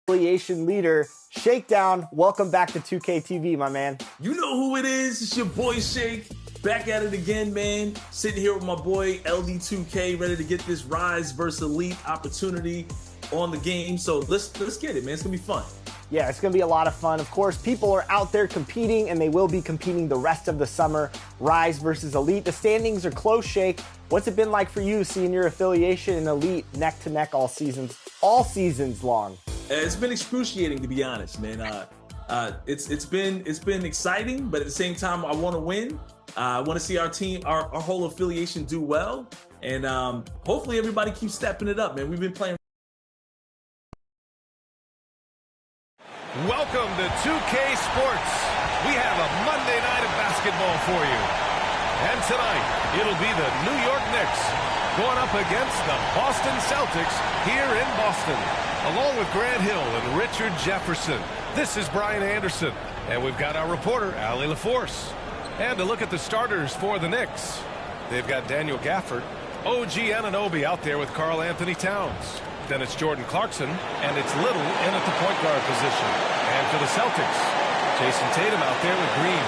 affiliation leader, Shakedown. Welcome back to 2K TV, my man. You know who it is. It's your boy Shake. Back at it again, man. Sitting here with my boy LD2K, ready to get this Rise versus Elite opportunity on the game. So let's get it, man. It's gonna be fun. Yeah, it's going to be a lot of fun. Of course, people are out there competing, and they will be competing the rest of the summer. Rise versus Elite. The standings are close, Shake. What's it been like for you seeing your affiliation in Elite neck to neck all seasons long? It's been excruciating, to be honest, man. It's been exciting, but at the same time, I want to win. I want to see our team, our whole affiliation do well, and hopefully everybody keeps stepping it up, man. We've been playing. Welcome to 2K Sports. We have a Monday night of basketball for you. And tonight, it'll be the New York Knicks going up against the Boston Celtics here in Boston. Along with Grant Hill and Richard Jefferson, this is Brian Anderson. And we've got our reporter, Allie LaForce. And to look at the starters for the Knicks, they've got Daniel Gafford, OG Anunoby out there with Karl Anthony Towns. Then it's Jordan Clarkson, and it's Little in at the point guard position. And for the Celtics, Jason Tatum out there with Green.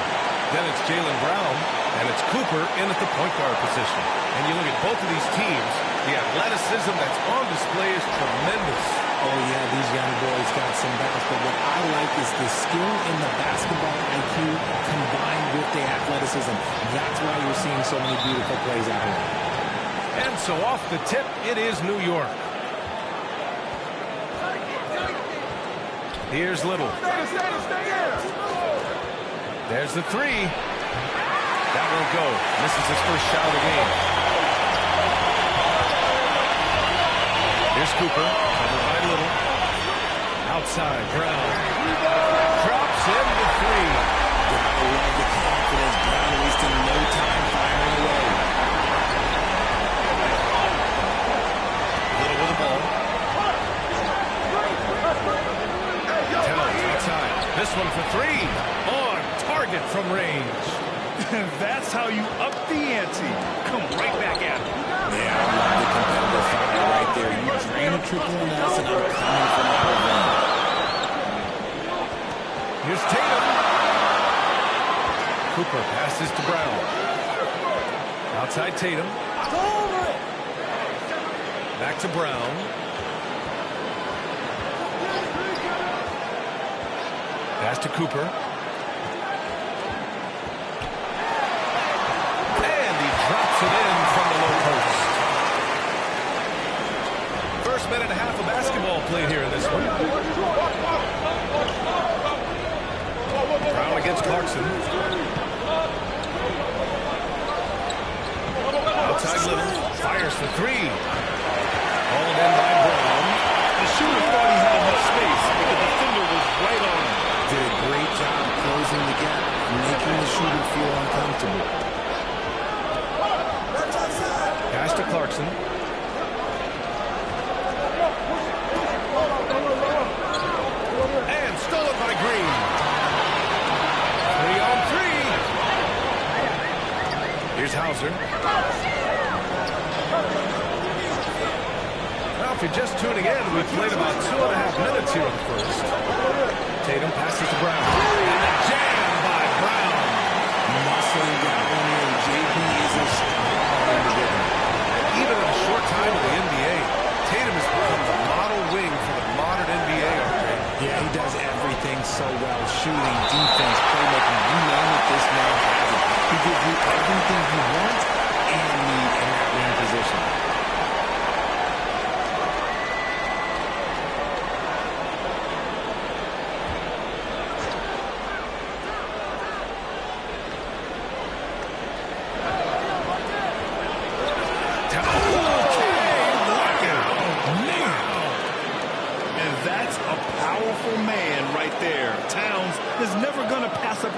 Then it's Jaylen Brown, and it's Cooper in at the point guard position. And you look at both of these teams, the athleticism that's on display is tremendous. Oh, yeah, these young boys got some bounce, but what I like is the skill and the basketball IQ combined with the athleticism. That's why you're seeing so many beautiful plays out here. And so off the tip, it is New York. Here's Little. There's the three. That won't go. Misses his first shot of the game. Here's Cooper. Covered by Little. Outside, Brown. Drops in the three. I love the confidence. Brown wasting no time firing away. Little with the ball. This one for three. On target from range. That's how you up the ante. Come right back at it. Yeah, I love the competitive fire right there. You drain a triple on us, and I'm coming from out of them. Here's Tatum. Cooper passes to Brown. Outside Tatum. Back to Brown. Pass to Cooper. And he drops it in from the low post. First minute and a half of basketball played here in this one. Brown against Clarkson. Outside Little. Fires for three. Hauled in by Brown. The shooter thought he had enough space, but the defender was right on him. Did a great job closing the gap and making the shooter feel uncomfortable. Pass to Clarkson. And stolen by Green. 3-on-3. Here's Hauser. Now, if you're just tuning in, we've played about 2.5 minutes here in the first. Tatum passes to Brown. And a jam by Brown. Muscling that one in. JP is a strong individual. Even in a short time in the NBA, Tatum has become the model wing for the modern NBA, okay? Yeah, he does everything so well. Shooting, defense, playmaking. You name it, this man has it. He gives you everything you want and need in that wing position.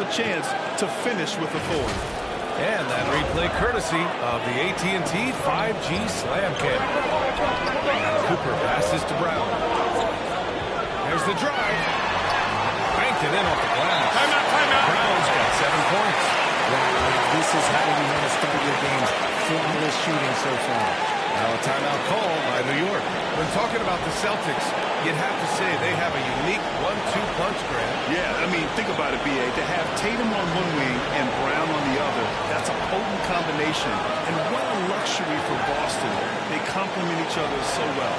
Chance to finish with authority. And that replay courtesy of the AT&T 5G Slam Cam. Cooper passes to Brown. There's the drive. Banked it in off the glass. Timeout. Brown's got 7 points. Wow, this is how you want to start your games. Flawless shooting so far. Now a timeout call by New York. When talking about the Celtics, You'd have to say they have a unique 1-2 punch, Grant. Yeah, I mean, think about it, B.A. To have Tatum on one wing and Brown on the other, that's a potent combination. And what a luxury for Boston. They complement each other so well.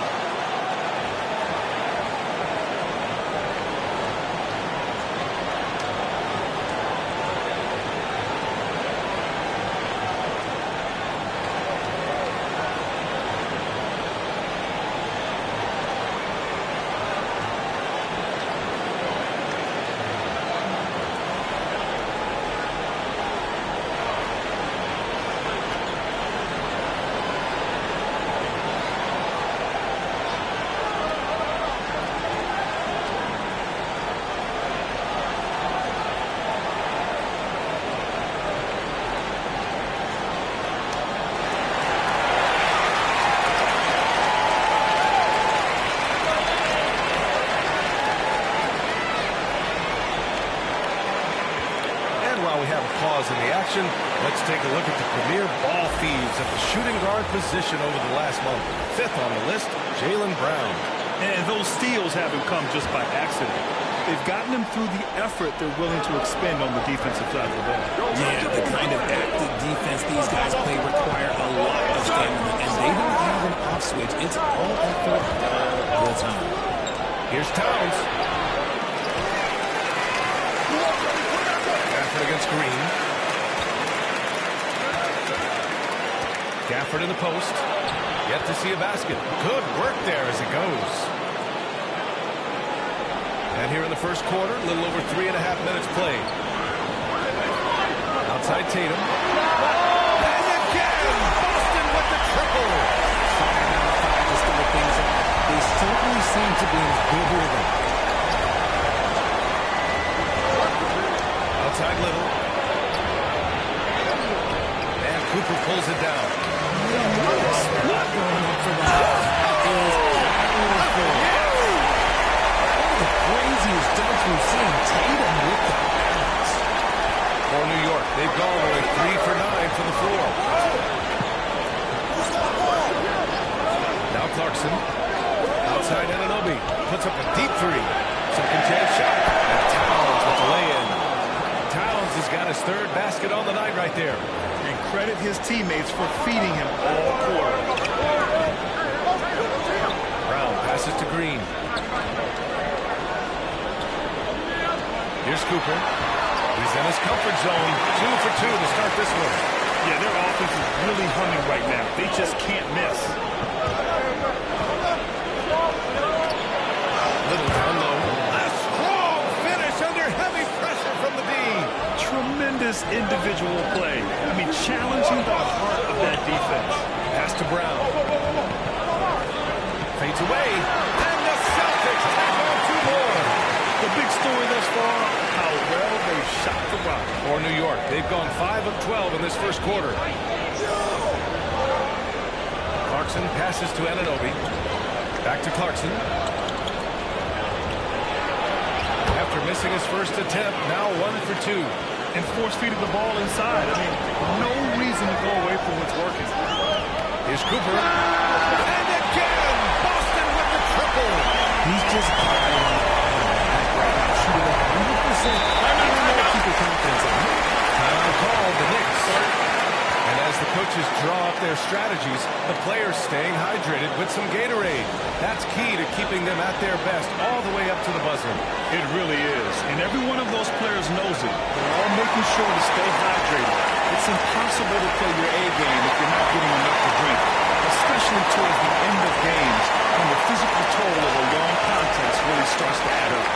In the action, let's take a look at the premier ball thieves at the shooting guard position over the last month. 5th on the list, Jaylen Brown. And those steals haven't come just by accident. They've gotten them through the effort they're willing to expend on the defensive side of the ball. Yeah, the kind of active defense these guys play require a lot of stamina, and they don't have an off switch. It's all effort all the time. Here's Towns. Gafford against Green. Gafford in the post. Yet to see a basket. Good work there as it goes. And here in the first quarter, a little over 3.5 minutes played. Outside Tatum. And again, Boston with the triple. 5 out of 5 to start things off. They certainly seem to be in a good rhythm. Outside Little. And Cooper pulls it down. Spot going up for the ball is powerful. One of the craziest dunks we've seen. Tatum with the bounce. For New York, they've gone only 3 for 9 from the floor. Now Clarkson. Outside Anunoby. Puts up a deep 3. Second chance shot. And Towns with the lay-in. Towns has got his 3rd basket on the night right there. And credit his teammates for feeding him all quarter. Brown passes to Green. Here's Cooper. He's in his comfort zone. 2 for 2 to start this one. Yeah, their offense is really humming right now. They just can't miss. Little down low. A strong finish under heavy pressure from the D. Tremendous individual play. I mean, challenging the heart of that defense. Pass to Brown. Fades away. And the Celtics take on 2 more. The big story thus far, how well they shot the rock. For New York, they've gone 5 of 12 in this first quarter. Clarkson passes to Anunoby. Back to Clarkson. After missing his first attempt, now 1 for 2. And force-feeding the ball inside. I mean, no reason to go away from what's working. Here's Cooper. And again, Boston with the triple. He's just shooting 100%. I don't know keep your confidence in him. Time called the Knicks. And as the coaches draw up their strategies, the players staying hydrated with some Gatorade. That's key to keeping them at their best all the way up to the buzzer. It really is. And every one of those players knows it. They're all making sure to stay hydrated. It's impossible to play your A game if you're not getting enough to drink, especially towards the end of games when the physical toll of a long contest really starts to add up.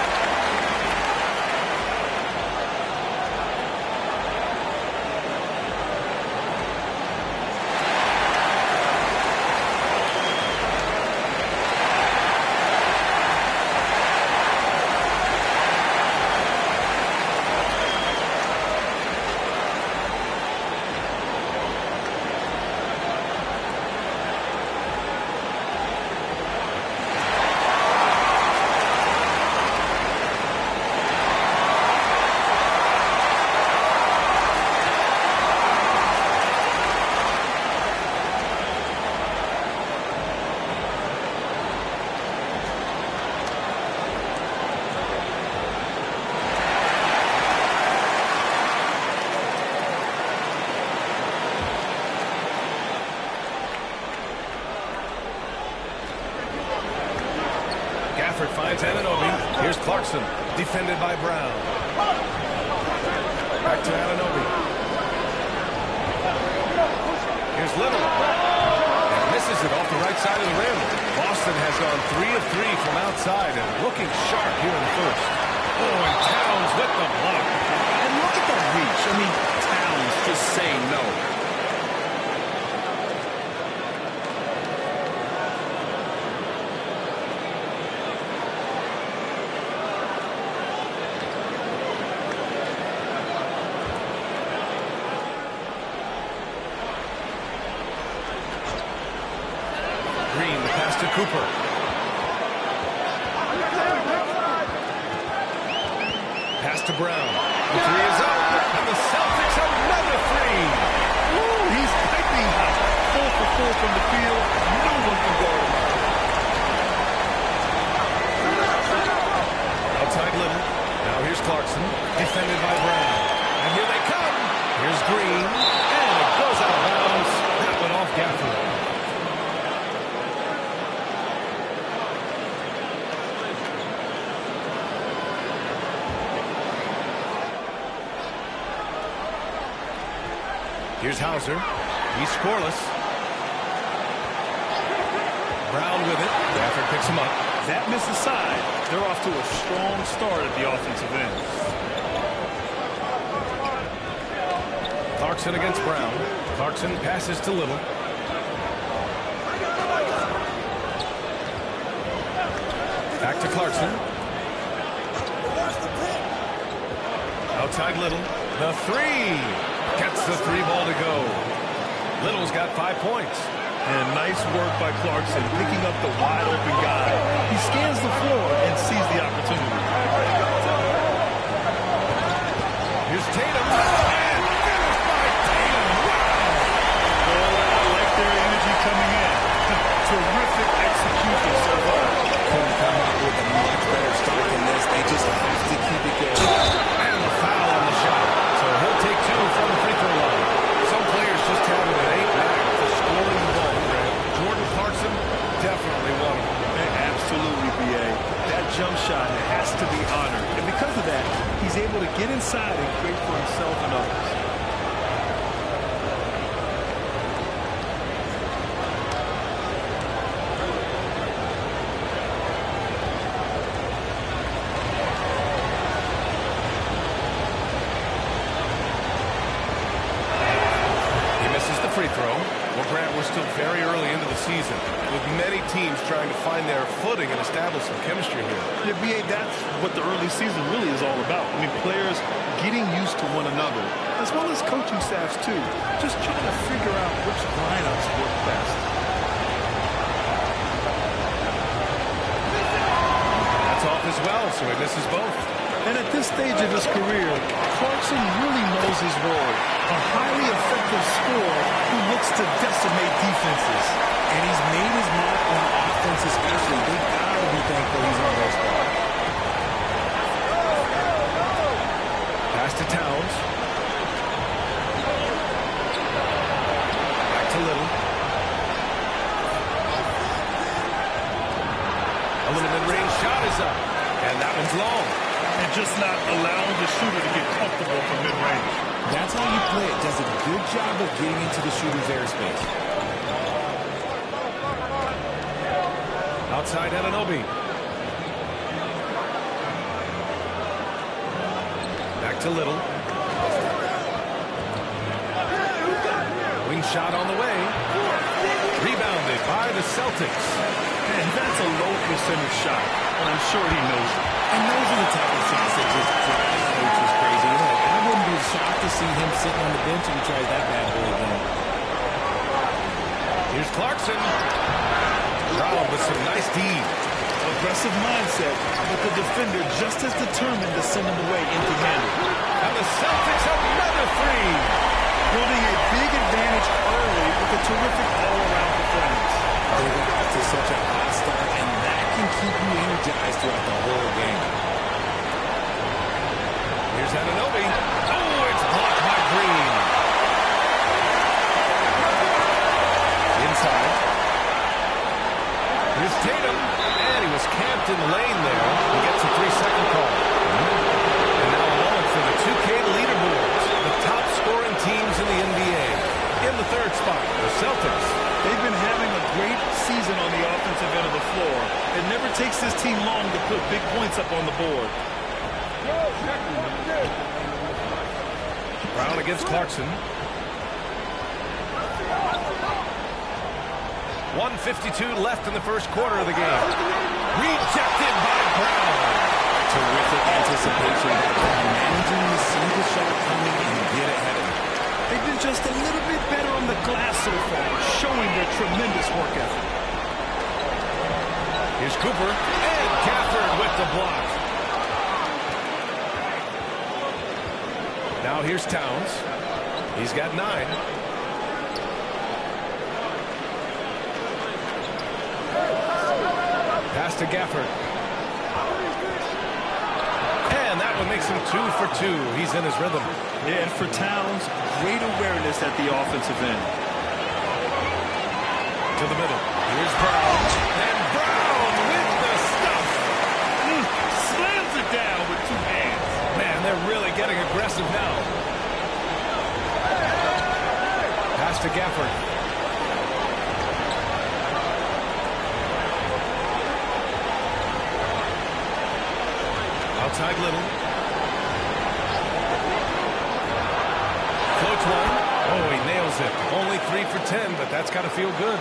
finds Anunoby. Here's Clarkson, defended by Brown. Back to Anunoby. Here's Little. And misses it off the right side of the rim. Boston has gone 3 of 3 from outside and looking sharp here in the first. Oh, and Towns with the block. And look at that reach. I mean, Towns just saying no. Green, the pass to Cooper. Pass to Brown. The three is up. And the Celtics another three. Woo, he's piping hot. 4 for 4 from the field. No one can guard him. Outside Little. Now here's Clarkson. Defended by Brown. And here they come. Here's Green. And it goes out of bounds. That went off Gafford. Here's Hauser. He's scoreless. Brown with it. Gafford picks him up. That missed aside. They're off to a strong start at the offensive end. Clarkson against Brown. Clarkson passes to Little. Back to Clarkson. Outside Little. The three. Gets the three ball to go. Little's got 5 points. And nice work by Clarkson, picking up the wide open guy. He scans the floor and sees the opportunity. Here's Tatum. And finished by Tatum. Wow. Oh, I like their energy coming in. Terrific execution so far. Couldn't come up with a much better start than this. They just have to keep it going. And the foul on the shot. So he'll take 2 from the free throw line. Some players just have it at 8 back for scoring the ball. Jordan Clarkson definitely one of them. Absolutely, B.A. That jump shot has to be honored. And because of that, he's able to get inside and create for himself and others. Free throw. Well, Grant, we're still very early into the season with many teams trying to find their footing and establish some chemistry here. Yeah, B.A., that's what the early season really is all about. I mean, players getting used to one another, as well as coaching staffs, too. Just trying to figure out which lineups work best. That's off as well, so he misses both. And at this stage of his career, Clarkson really knows his role. A highly effective scorer who looks to decimate defenses. And he's made his mark on offense especially. They gotta be thankful he's on their spot. Pass to Towns. Back to Little. A little mid-range shot is up. And that one's long. And just not allowing the shooter to get comfortable from mid-range. That's how you play it. Does a good job of getting into the shooter's airspace. Outside Anunoby. Back to Little. Wing shot on the way. Rebounded by the Celtics. And that's a low percentage shot. And I'm sure he knows it. And those are the type of shots that just drive coaches crazy. You know, I wouldn't be shocked to see him sitting on the bench and he tries that bad boy again. Here's Clarkson. Brown with some nice D. Aggressive mindset, but the defender just as determined to send him away empty-handed. And the Celtics have another three. Building a big advantage early with a terrific all-around performance. They got off to such a hot start, and that can keep you energized throughout the whole game. Here's Anunoby. Oh, it's blocked by Green. Inside. Here's Tatum. And he was camped in the lane there. there. He gets a 3-second call. And now a moment for the 2K leaderboards. The top scoring teams in the NBA. In the third spot, the Celtics. They've been having a great season on the offensive end of the floor. It never takes this team long to put big points up on the board. Brown against Clarkson. 1:52 left in the first quarter of the game. Rejected by Brown. Terrific anticipation by Brown, managing to see the shot coming and get ahead of it. They've been just a little bit better on the glass so far, showing their tremendous work ethic. Here's Cooper and Gafford with the block. Now here's Towns. He's got 9. Pass to Gafford. And that one makes him 2 for 2. He's in his rhythm. Yeah, and for Towns, great awareness at the offensive end. To the middle. Here's Brown. And Brown with the stuff. Slams it down with 2 hands. Man, they're really getting aggressive now. Pass to Gafford. Outside Little. Floats one. Oh, he nails it. Only 3 for 10, but that's got to feel good.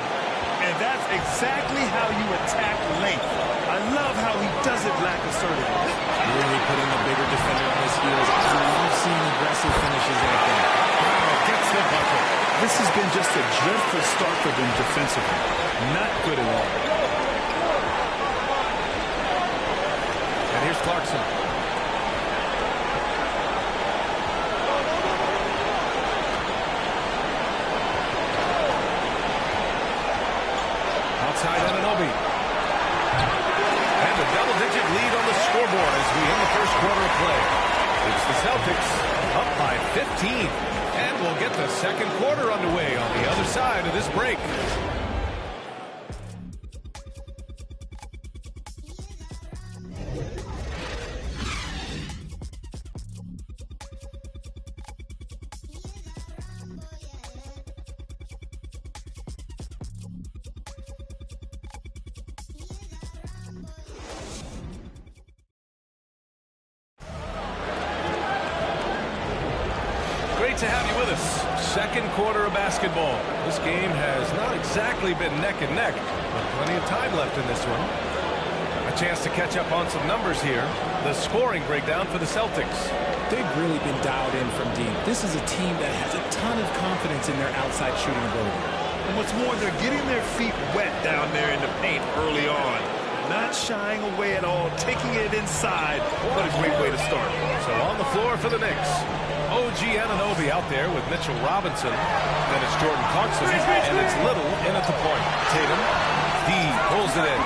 And that's exactly how you attack length. I love how he doesn't lack assertiveness. Really putting the bigger defender on his heels. I love seeing aggressive finishes like that. Wow, gets the bucket. This has been just a dreadful start for them defensively. Not good at all. And here's Clarkson. Outside Anunoby. And a double-digit lead on the scoreboard as we end the first quarter of play. It's the Celtics up by 15. And we'll get the second quarter underway on the other side of this break. Great to have you with us. Second quarter of basketball. This game has not exactly been neck and neck, but plenty of time left in this one. A chance to catch up on some numbers here. The scoring breakdown for the Celtics. They've really been dialed in from deep. This is a team that has a ton of confidence in their outside shooting ability. And what's more, they're getting their feet wet down there in the paint early on. Not shying away at all, taking it inside. What a great way to start. So on the floor for the Knicks, OG Anunoby out there with Mitchell Robinson. Then it's Jordan Clarkson, and it's Little in at the point. Tatum, D pulls it in.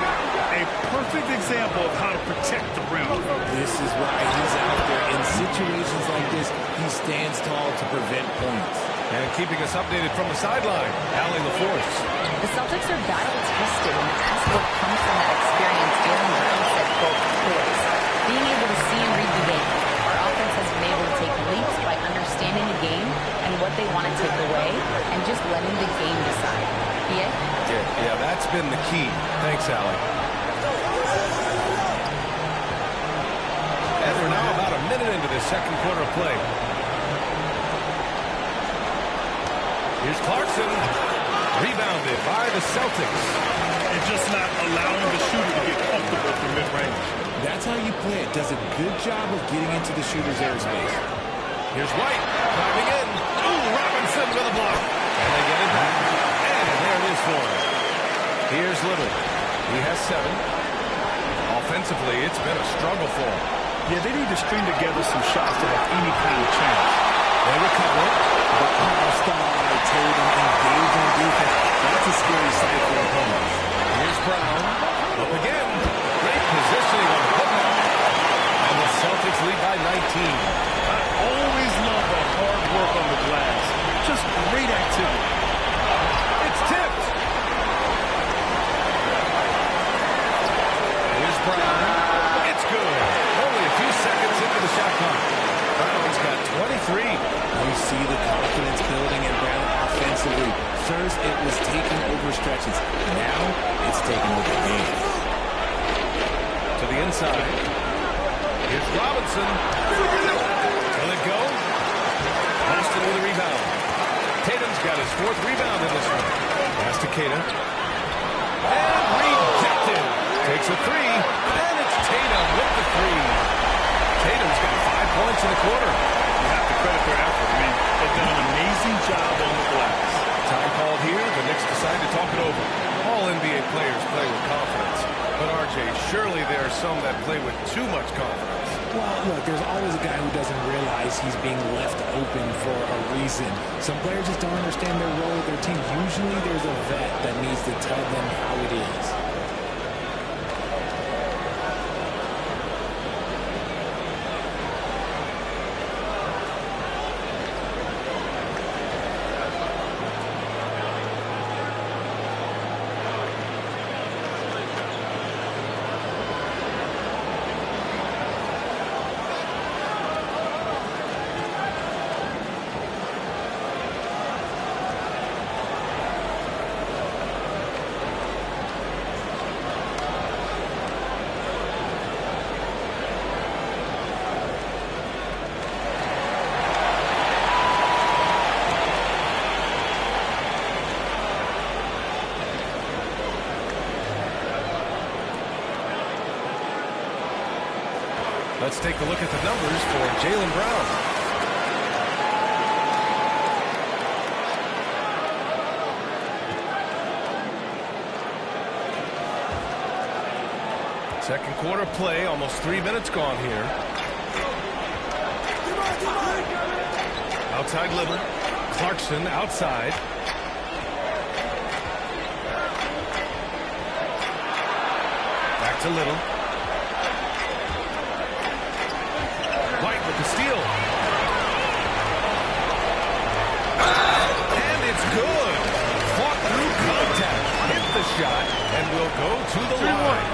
A perfect example of how to protect the rim. This is why he's out there. In situations like this, he stands tall to prevent points. And keeping us updated from the sideline, Allie LaForce. The Celtics are battle-tested, and that's what comes from that experience. Jalen Brown said, quote, poise. Being able to see and read the game. Our offense has been able to take leaps by understanding the game and what they want to take away and just letting the game decide. Yeah, that's been the key. Thanks, Allie. And we're now about a minute into this second quarter of play. Here's Clarkson, rebounded by the Celtics. And just not allowing the shooter to get comfortable from mid-range. That's how you play it. Does a good job of getting into the shooter's airspace. Here's White, driving in. Ooh, Robinson with a block. And they get it back. And there it is for him. Here's Little. He has 7. Offensively, it's been a struggle for him. Yeah, they need to string together some shots to have any kind of chance. They recover it. The all-star Tatum engaged on defense. That's a scary sight for opponents. Here's Brown. Up again. Great positioning on the putback. And the Celtics lead by 19. I always love the hard work on the glass. Just great activity. It's tipped. Here's Brown. it was taking over stretches. Now it's taking over games. To the inside. Here's Robinson. Will it go? Boston with a rebound. Tatum's got his 4th rebound in this one. Pass to Tatum. And rejected. Takes a 3. And it's Tatum with the 3. Tatum's got 5 points in the quarter. You have to credit their effort. I mean, they've done an amazing job on the glass. Time called here. The Knicks decide to talk it over. All NBA players play with confidence. But, RJ, surely there are some that play with too much confidence. Well, look, there's always a guy who doesn't realize he's being left open for a reason. Some players just don't understand their role with their team. Usually there's a vet that needs to tell them how it is. Let's take a look at the numbers for Jaylen Brown. Second quarter play, almost 3 minutes gone here. Outside Lillard. Clarkson outside. Back to Little. White with the steal. And it's good. Fought through contact. Hit the shot and will go to the line.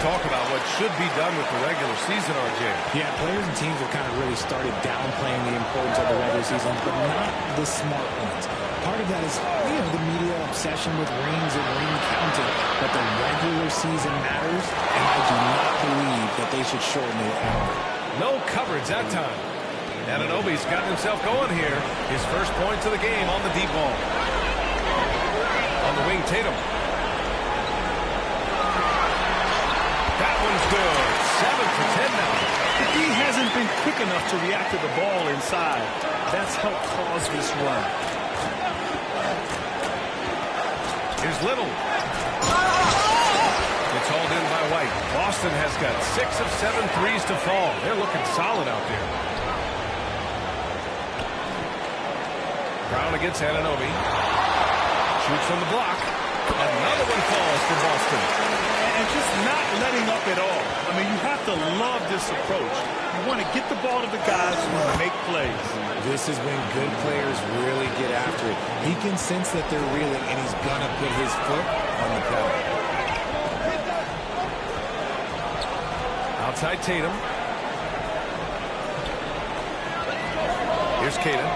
Talk about what should be done with the regular season, RJ. Yeah, players and teams have kind of really started downplaying the importance of the regular season, but not the smart ones. Part of that is, the media obsession with rings and ring counting, but the regular season matters, and I do not believe that they should shorten it at all. No coverage that time. Anunoby's got himself going here. His first points of the game on the deep ball. On the wing, Tatum. One's good. 7 for 10 now. The D hasn't been quick enough to react to the ball inside. That's helped cause this run. Here's Little. It's hauled in by White. Boston has got 6 of 7 threes to fall. They're looking solid out there. Brown against Anunoby. Shoots from the block. Another one falls for Boston. And just not letting up at all. I mean, you have to love this approach. You want to get the ball to the guys who make plays. This is when good players really get after it. He can sense that they're reeling, and he's going to put his foot on the pedal. Outside Tatum. Here's Tatum.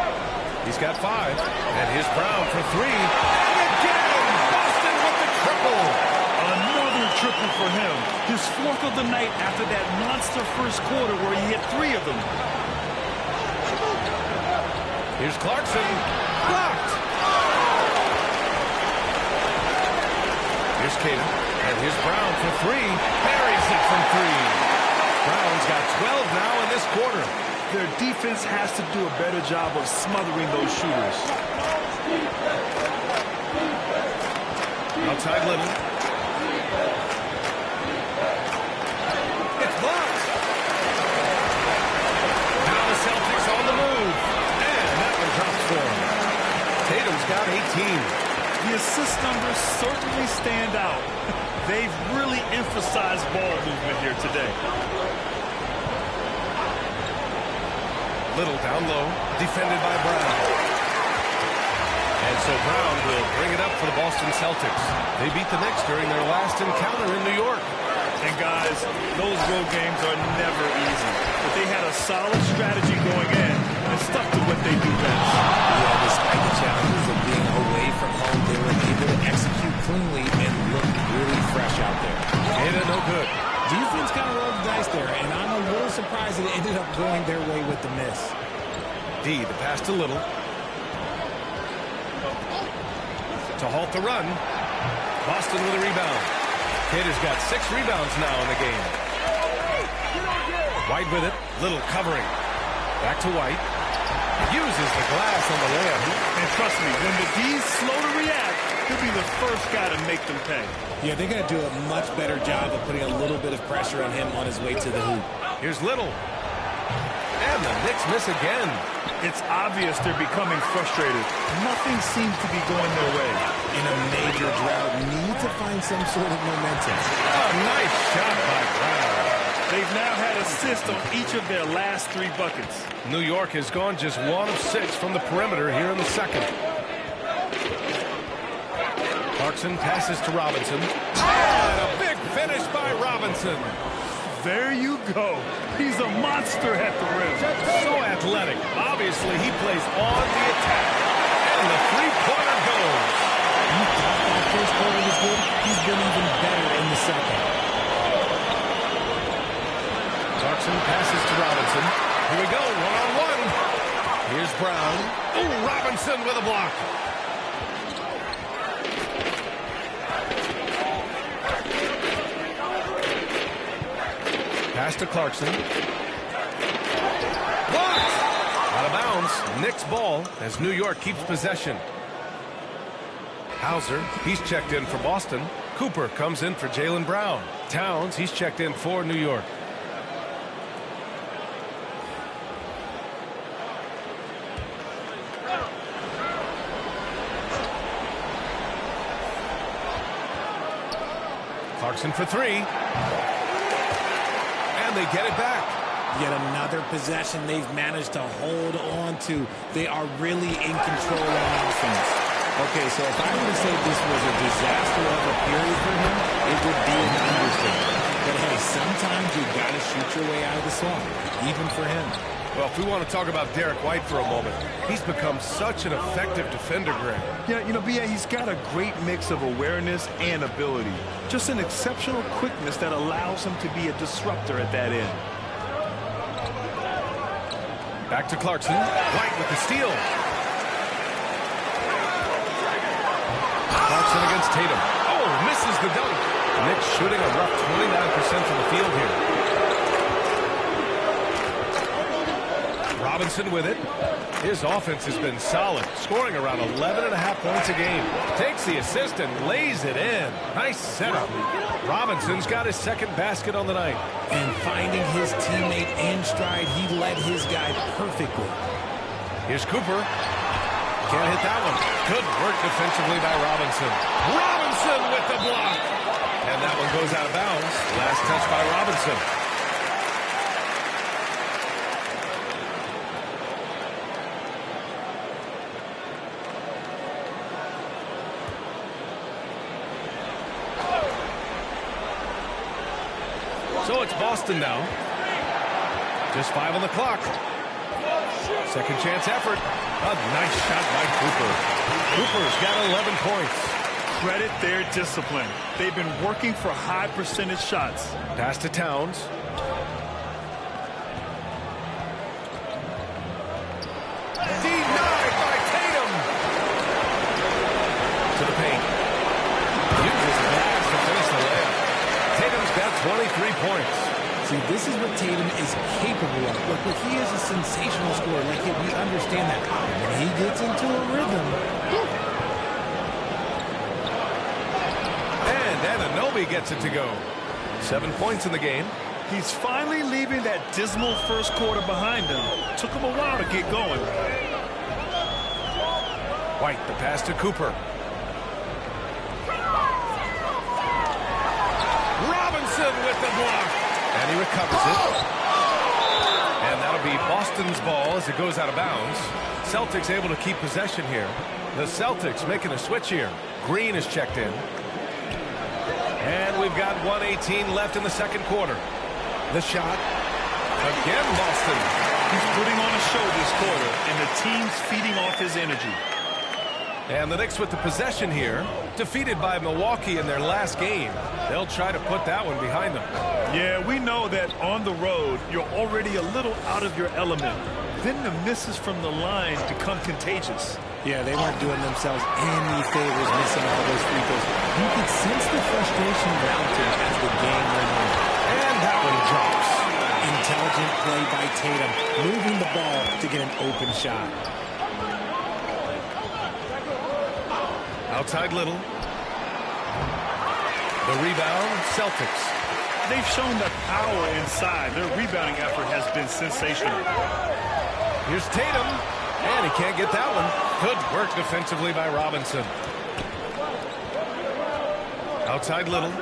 He's got 5. And here's Brown for 3. And again, Boston with the triple. Another triple for him. His 4th of the night after that monster first quarter where he hit 3 of them. Here's Clarkson. Blocked. Here's Tatum. And here's Brown for 3. Buries it from 3. Brown's got 12 now in this quarter. Their defense has to do a better job of smothering those shooters. Outside Little. It's blocked. Now the Celtics on the move. And that one they've really emphasized ball movement here today. Little down low, defended by Brown. And so Brown will bring it up for the Boston Celtics. They beat the Knicks during their last encounter in New York. And guys, those road games are never easy. But they had a solid strategy going in and stuck to what they do best. Yeah, despite the challenges of being away from home, they were able to execute cleanly and look really fresh out there. Hit it, no good. Defense kind of rolled the dice there, and I'm a little surprised that it ended up going their way with the miss. D, the pass to Little. To halt the run. Boston with a rebound. Kidd has got 6 rebounds now in the game. White with it. Little covering. Back to White. Uses the glass on the layup. And trust me, when the D's slow to react, he'll be the first guy to make them pay. Yeah, they got to do a much better job of putting a little bit of pressure on him on his way to the hoop. Here's Little. And the Knicks miss again. It's obvious they're becoming frustrated. Nothing seems to be going their way. In a major drought, need to find some sort of momentum. Oh, nice shot by Brown. They've now had assists on each of their last 3 buckets. New York has gone just 1 of 6 from the perimeter here in the second. Clarkson passes to Robinson. And a big finish by Robinson. There you go. He's a monster at the rim. So athletic. Obviously, he plays on the attack. And the three-pointer goes. You thought that first quarter was good? He's been even better in the second. Clarkson passes to Robinson. Here we go, one-on-one. Here's Brown. Oh, Robinson with a block. Pass to Clarkson. Blocked! Out of bounds. Knicks ball as New York keeps possession. Hauser, he's checked in for Boston. Cooper comes in for Jaylen Brown. Towns, he's checked in for New York. Clarkson for 3. And they get it back. Yet another possession they've managed to hold on to. They are really in control on offense. Okay, so if I were to say this was a disaster of a period for him, it would be an understatement. But hey, sometimes you've got to shoot your way out of the slump, even for him. Well, if we want to talk about Derek White for a moment, he's become such an effective defender, Greg. Yeah, you know, B.A., he's got a great mix of awareness and ability. Just an exceptional quickness that allows him to be a disruptor at that end. Back to Clarkson. White with the steal. Clarkson against Tatum. Oh, misses the dunk. Knicks shooting a rough 29% from the field here. Robinson with it. His offense has been solid, scoring around 11.5 points a game. Takes the assist and lays it in. Nice setup. Robinson's got his second basket on the night. And finding his teammate in stride, he led his guy perfectly. Here's Cooper. Can't hit that one. Good work defensively by Robinson. Robinson with the block. And that one goes out of bounds. Last touch by Robinson. So it's Boston now. Just 5 on the clock. Second chance effort. A nice shot by Cooper. Cooper's got 11 points. Credit their discipline. They've been working for high percentage shots. Pass to Towns. Denied by Tatum. To the paint. Uses the pass to finish the layup. Tatum's got 23 points. See, this is what Tatum is capable of. Look, he is a sensational scorer. Like, we understand that. When he gets into a rhythm. And Anunoby gets it to go. 7 points in the game. He's finally leaving that dismal first quarter behind him. Took him a while to get going. White, the pass to Cooper. Boston with the block. And he recovers it. And that'll be Boston's ball as it goes out of bounds. Celtics able to keep possession here. The Celtics making a switch here. Green is checked in. And we've got 1:18 left in the second quarter. The shot. Again, Boston. He's putting on a show this quarter, and the team's feeding off his energy. And the Knicks with the possession here. Defeated by Milwaukee in their last game. They'll try to put that one behind them. Yeah, we know that on the road, you're already a little out of your element. Then the misses from the line become contagious. Yeah, they weren't doing themselves any favors missing all those free throws. You could sense the frustration mounting as the game went on. And that one drops. Intelligent play by Tatum, moving the ball to get an open shot. Outside Little. The rebound, Celtics. They've shown the power inside. Their rebounding effort has been sensational. Here's Tatum. And he can't get that one. Good work defensively by Robinson. Outside Little.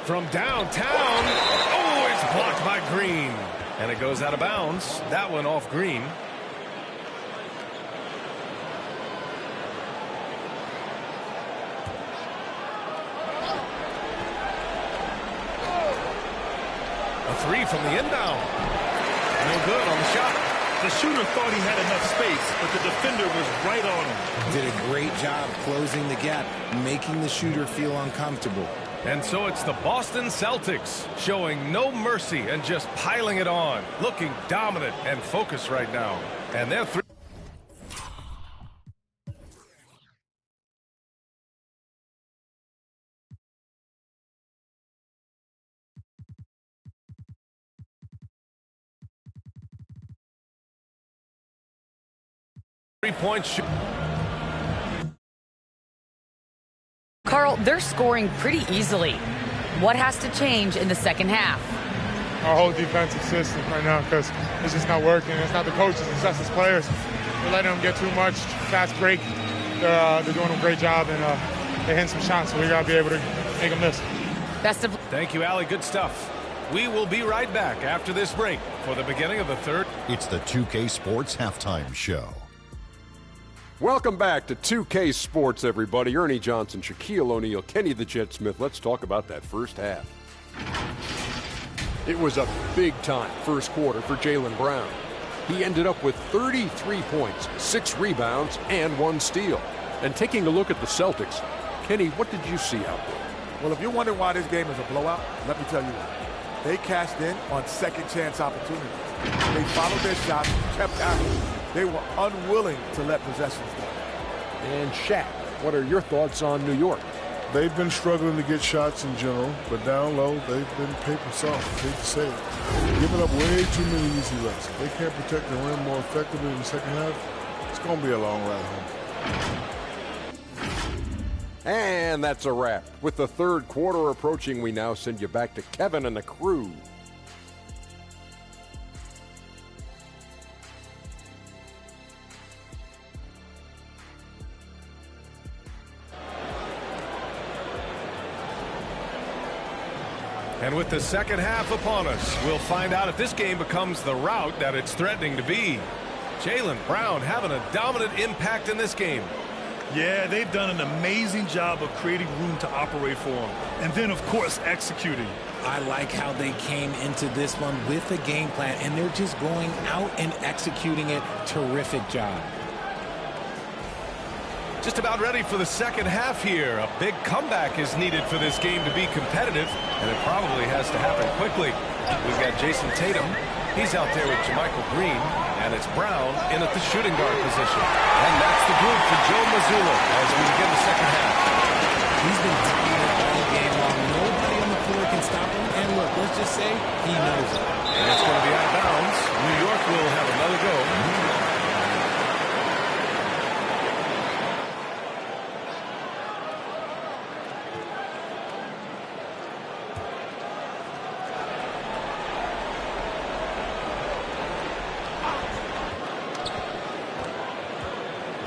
From downtown. Oh, it's blocked by Green. And it goes out of bounds. That one off Green. A three from the inbound. No good on the shot. The shooter thought he had enough space, but the defender was right on him. Did a great job closing the gap, making the shooter feel uncomfortable. And so it's the Boston Celtics showing no mercy and just piling it on. Looking dominant and focused right now. And they're three. Three-point shoot. Carl, they're scoring pretty easily. What has to change in the second half? Our whole defensive system right now, because it's just not working. It's not the coaches, it's us as players. We're letting them get too much, fast break. They're doing a great job, and they're hitting some shots, so we got to be able to make them miss. Best of Thank you, Allie. Good stuff. We will be right back after this break for the beginning of the third. It's the 2K Sports Halftime Show. Welcome back to 2K Sports, everybody. Ernie Johnson, Shaquille O'Neal, Kenny the Jet Smith. Let's talk about that first half. It was a big-time first quarter for Jaylen Brown. He ended up with 33 points, 6 rebounds, and 1 steal. And taking a look at the Celtics, Kenny, what did you see out there? Well, if you're wondering why this game is a blowout, let me tell you why. They cashed in on second-chance opportunities. They followed their shots, kept tackling. They were unwilling to let possessions go. And Shaq, what are your thoughts on New York? They've been struggling to get shots in general, but down low, they've been paper soft, hate to say it. Giving up way too many easy looks. If they can't protect the rim more effectively in the second half, it's going to be a long ride home. And that's a wrap. With the third quarter approaching, we now send you back to Kevin and the crew. And with the second half upon us, we'll find out if this game becomes the rout that it's threatening to be. Jaylen Brown having a dominant impact in this game. Yeah, they've done an amazing job of creating room to operate for him. And then, of course, executing. I like how they came into this one with a game plan, and they're just going out and executing it. Terrific job. Just about ready for the second half here. A big comeback is needed for this game to be competitive, and it probably has to happen quickly. We've got Jason Tatum. He's out there with Jermichael Green, and it's Brown in at the shooting guard position. And that's the group for Joe Mazzulla as we begin the second half. He's been dominant all game long. Nobody on the floor can stop him. And look, let's just say he knows it. And it's going to be out of bounds. New York will have another go.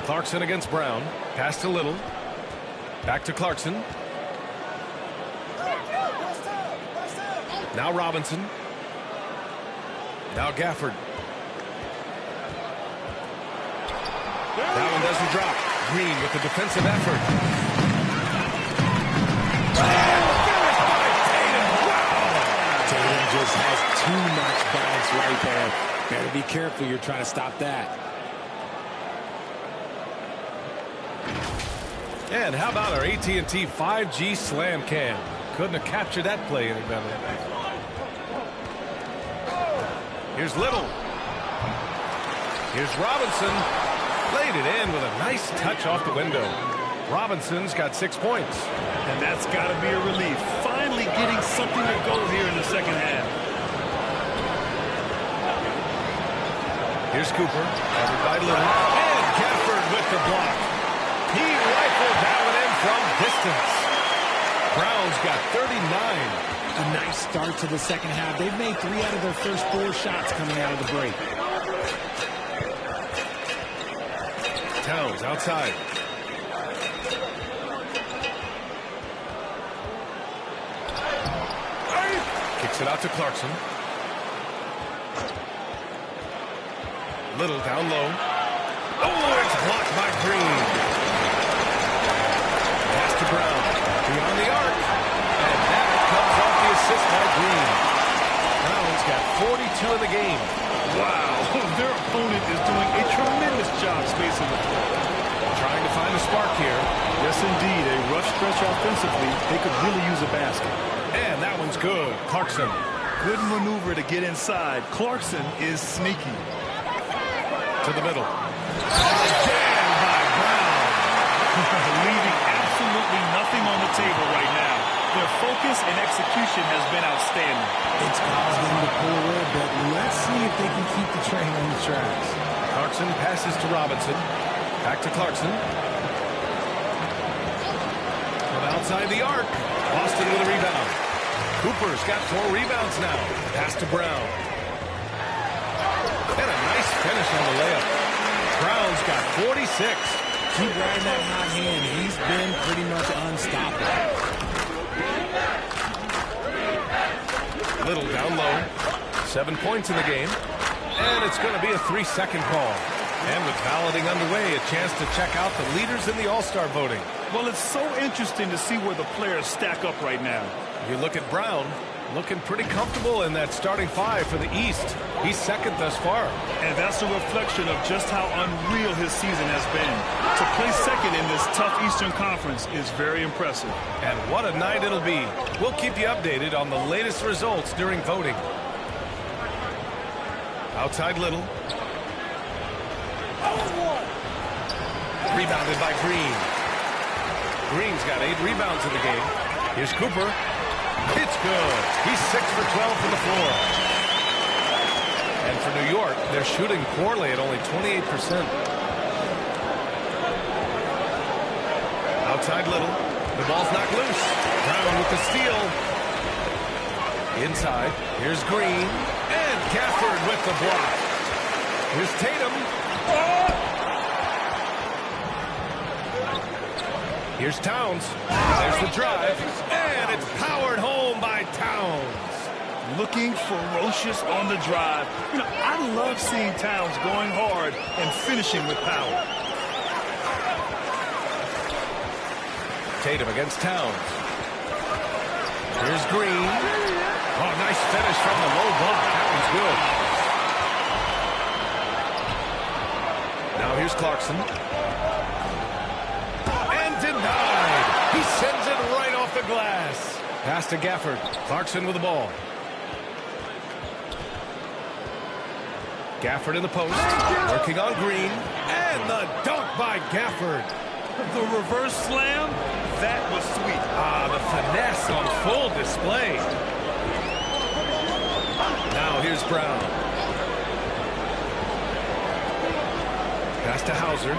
Clarkson against Brown. Pass to Little. Back to Clarkson. Now Robinson. Now Gafford. That one doesn't drop. Green with the defensive effort. Tatum just has too much balance right there. Better be careful. You're trying to stop that. And how about our AT&T 5G Slam Cam? Couldn't have captured that play any better. Here's Little. Here's Robinson. Laid it in with a nice touch off the window. Robinson's got 6 points. And that's got to be a relief. Finally getting something to go here in the second half. Here's Cooper. Covered by Little. And Gafford with the block. He rifled that one in from distance. Brown's got 39. A nice start to the second half. They've made 3 out of their first 4 shots coming out of the break. Towns outside. Kicks it out to Clarkson. Little down low. Oh, it's blocked by Green. Pass to Brown. Beyond the arc. And that comes off the assist by Green. Brown's got 42 in the game. Wow, their opponent is doing a tremendous job spacing the floor. Trying to find a spark here. Yes, indeed. A rough stretch offensively. They could really use a basket. And that one's good. Clarkson. Good maneuver to get inside. Clarkson is sneaky. To the middle. Jammed by Brown. Leaving absolutely nothing on the table right now. Their focus and execution has been outstanding. It's caused them to pull away, but let's see if they can keep the train on the tracks. Clarkson passes to Robinson. Back to Clarkson. From outside the arc. Boston with a rebound. Cooper's got 4 rebounds now. Pass to Brown. And a nice finish on the layup. Brown's got 46. Keep riding that hot hand. He's been pretty much unstoppable. Little down low. 7 points in the game. And it's going to be a 3-second call. And with balloting underway, a chance to check out the leaders in the All-Star voting. Well, it's so interesting to see where the players stack up right now. You look at Brown, looking pretty comfortable in that starting 5 for the East. He's second thus far. And that's a reflection of just how unreal his season has been. To play second in this tough Eastern Conference is very impressive. And what a night it'll be. We'll keep you updated on the latest results during voting. Outside Little. Rebounded by Green. Green's got 8 rebounds in the game. Here's Cooper. It's good. He's 6 for 12 from the floor. And for New York, they're shooting poorly at only 28%. Outside Little. The ball's knocked loose. Brown with the steal. Inside. Here's Green. And Gafford with the block. Here's Tatum. Here's Towns. There's the drive. And it's powered home by Towns. Looking ferocious on the drive. You know, I love seeing Towns going hard and finishing with power. Tatum against Towns. Here's Green. Oh, nice finish from the low block. That one's good. Now here's Clarkson. Denied. He sends it right off the glass. Pass to Gafford. Clarkson with the ball. Gafford in the post. Working on Green. And the dunk by Gafford. The reverse slam, that was sweet. The finesse on full display. Now here's Brown. Pass to Hauser.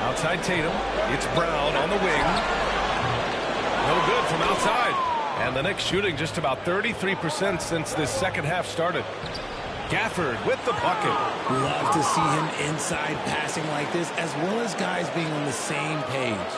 Outside Tatum. It's Brown on the wing. No good from outside. And the Knicks shooting just about 33% since this second half started. Gafford with the bucket. Love to see him inside passing like this, as well as guys being on the same page.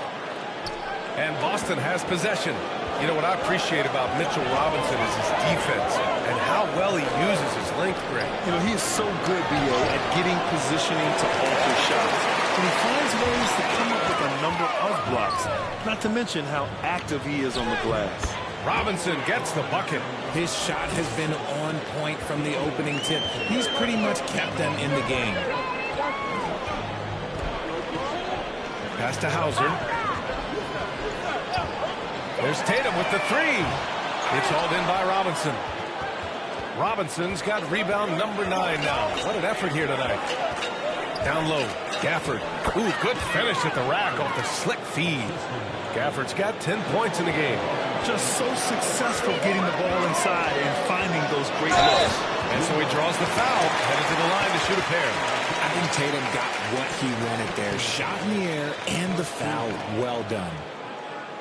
And Boston has possession. You know, what I appreciate about Mitchell Robinson is his defense and how well he uses his length, Greg. You know, he is so good, B.A., at getting positioning to alter shots. And he finds ways to come up with a number of blocks, not to mention how active he is on the glass. Robinson gets the bucket. His shot has been on point from the opening tip. He's pretty much kept them in the game. Pass to Hauser. There's Tatum with the three. It's hauled in by Robinson. Robinson's got rebound number 9 now. What an effort here tonight. Down low, Gafford. Ooh, good finish at the rack off the slick feed. Gafford's got 10 points in the game. Just so successful getting the ball inside and finding those great looks. And so he draws the foul, headed to the line to shoot a pair. I think Tatum got what he wanted there. Shot in the air and the foul. Well done.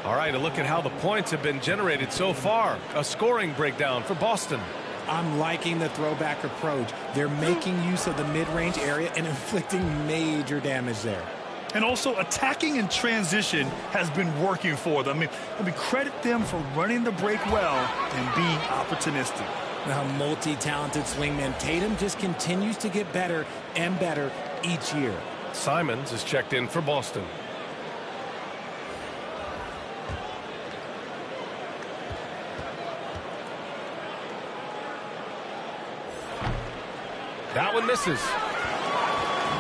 All right, a look at how the points have been generated so far. A scoring breakdown for Boston. I'm liking the throwback approach. They're making use of the mid-range area and inflicting major damage there. And also attacking in transition has been working for them. I mean, credit them for running the break well and being opportunistic. Now, multi-talented swingman Tatum just continues to get better and better each year. Simons is checked in for Boston. That one misses.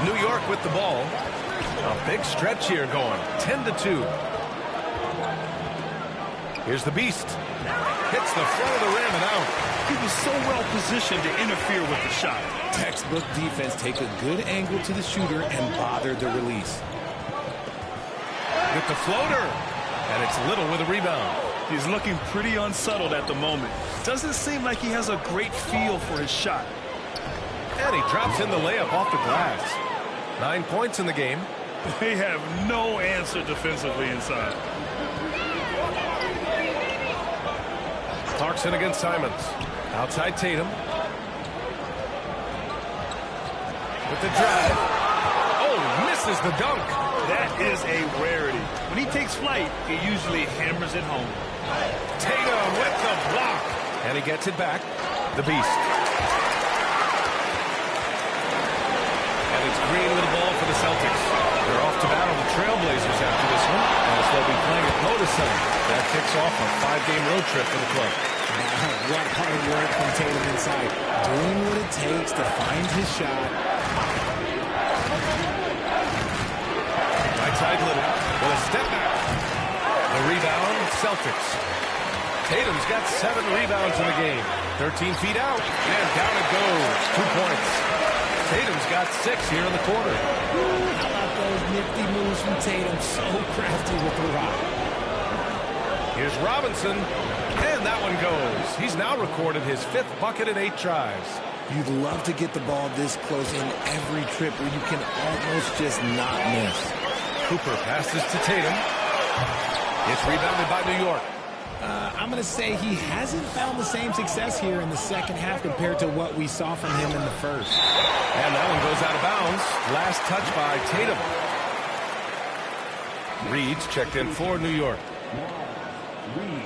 New York with the ball. A big stretch here going. 10-2. Here's the Beast. Hits the front of the rim and out. He was so well positioned to interfere with the shot. Textbook defense take a good angle to the shooter and bother the release. With the floater. And it's Little with a rebound. He's looking pretty unsettled at the moment. Doesn't seem like he has a great feel for his shot. And he drops in the layup off the glass. 9 points in the game. They have no answer defensively inside. Clarkson against Simons. Outside Tatum. With the drive. Oh, misses the dunk. That is a rarity. When he takes flight, he usually hammers it home. Tatum with the block. And he gets it back. The Beast. And it's Green with the ball for the Celtics. They're off to battle the Trailblazers after this one, as they'll be playing at Lotus Center. That kicks off a 5-game road trip for the club. What hard work from Tatum inside. Doing what it takes to find his shot. Right side Little with a step back. The rebound, Celtics. Tatum's got 7 rebounds in the game. 13 feet out, and down it goes. 2 points. Tatum's got 6 here in the quarter. How about those nifty moves from Tatum? So crafty with the rock. Here's Robinson, and that one goes. He's now recorded his 5th bucket in 8 tries. You'd love to get the ball this close in every trip where you can almost just not miss. Cooper passes to Tatum. It's rebounded by New York. I'm going to say he hasn't found the same success here in the second half compared to what we saw from him in the first. And that one goes out of bounds. Last touch by Tatum. Reed's checked in for New York. Reed.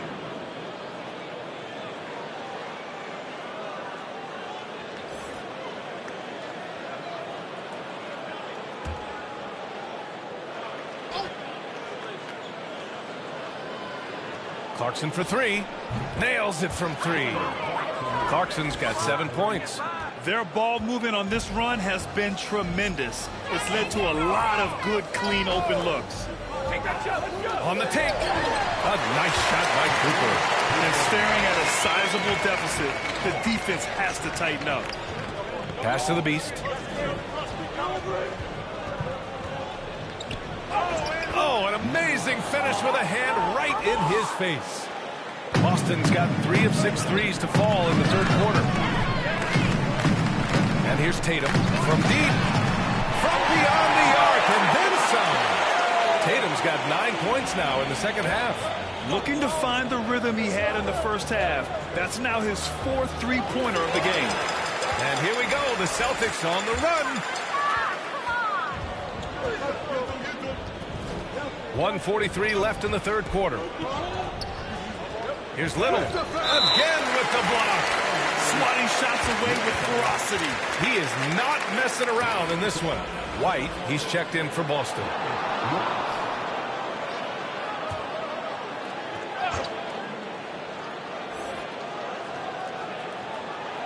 Clarkson for 3. Nails it from 3. Clarkson's got 7 points. Their ball movement on this run has been tremendous. It's led to a lot of good, clean, open looks. On the take. A nice shot by Cooper. And staring at a sizable deficit, the defense has to tighten up. Pass to the Beast. Oh, an amazing finish with a hand right in his face. Boston's got 3 of 6 threes to fall in the third quarter. And here's Tatum from deep. From beyond the arc, and then some. Tatum's got 9 points now in the second half. Looking to find the rhythm he had in the first half. That's now his 4th three-pointer of the game. And here we go, the Celtics on the run. 1:43 left in the third quarter. Here's Little. Again with the block. Swatting shots away with ferocity. He is not messing around in this one. White, he's checked in for Boston.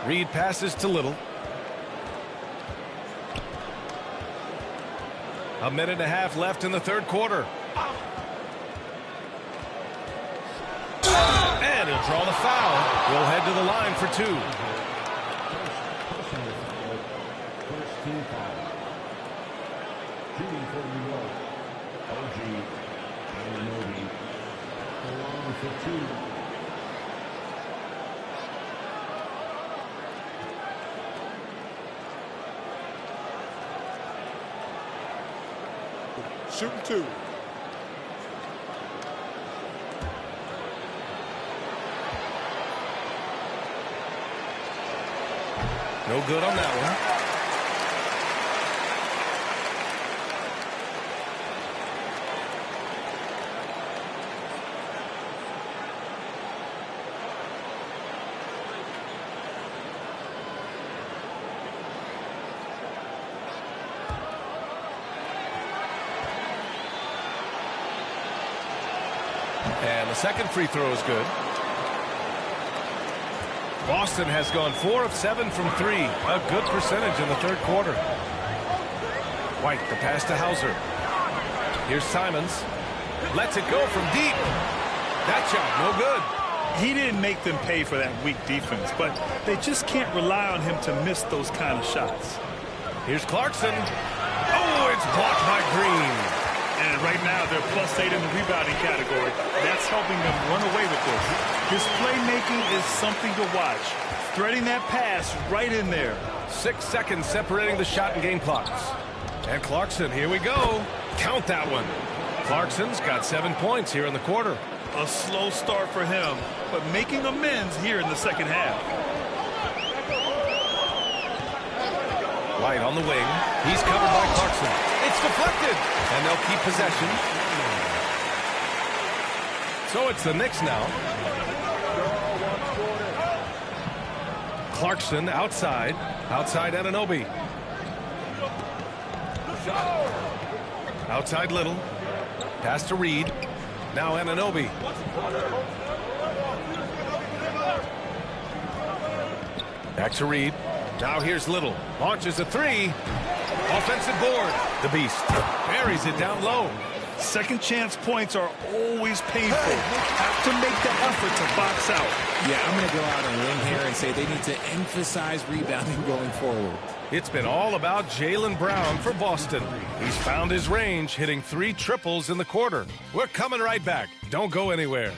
Reed passes to Little. A minute and a half left in the third quarter. And he'll draw the foul. We'll head to the line for two. First team foul. Shooting for New York, OG Anunoby. The line for two. Shooting two. No good on that one. And the second free throw is good. Boston has gone 4 of 7 from 3. A good percentage in the third quarter. White, the pass to Hauser. Here's Simons. Lets it go from deep. That shot, no good. He didn't make them pay for that weak defense, but they just can't rely on him to miss those kind of shots. Here's Clarkson. Oh, it's blocked by Green. And right now, they're +8 in the rebounding category. That's helping them run away with this. His playmaking is something to watch. Threading that pass right in there. 6 seconds separating the shot and game clocks. And Clarkson, here we go. Count that one. Clarkson's got 7 points here in the quarter. A slow start for him, but making amends here in the second half. White on the wing. He's covered by Clarkson. It's deflected, and they'll keep possession. So it's the Knicks now. Clarkson outside. Outside Anunoby. Outside Little. Pass to Reed. Now Anunoby. Back to Reed. Now here's Little. Launches a three. Offensive board. The Beast buries it down low. Second chance points are always painful. Have to make the effort to box out. Yeah, I'm going to go out on a limb here and say they need to emphasize rebounding going forward. It's been all about Jaylen Brown for Boston. He's found his range, hitting 3 triples in the quarter. We're coming right back. Don't go anywhere.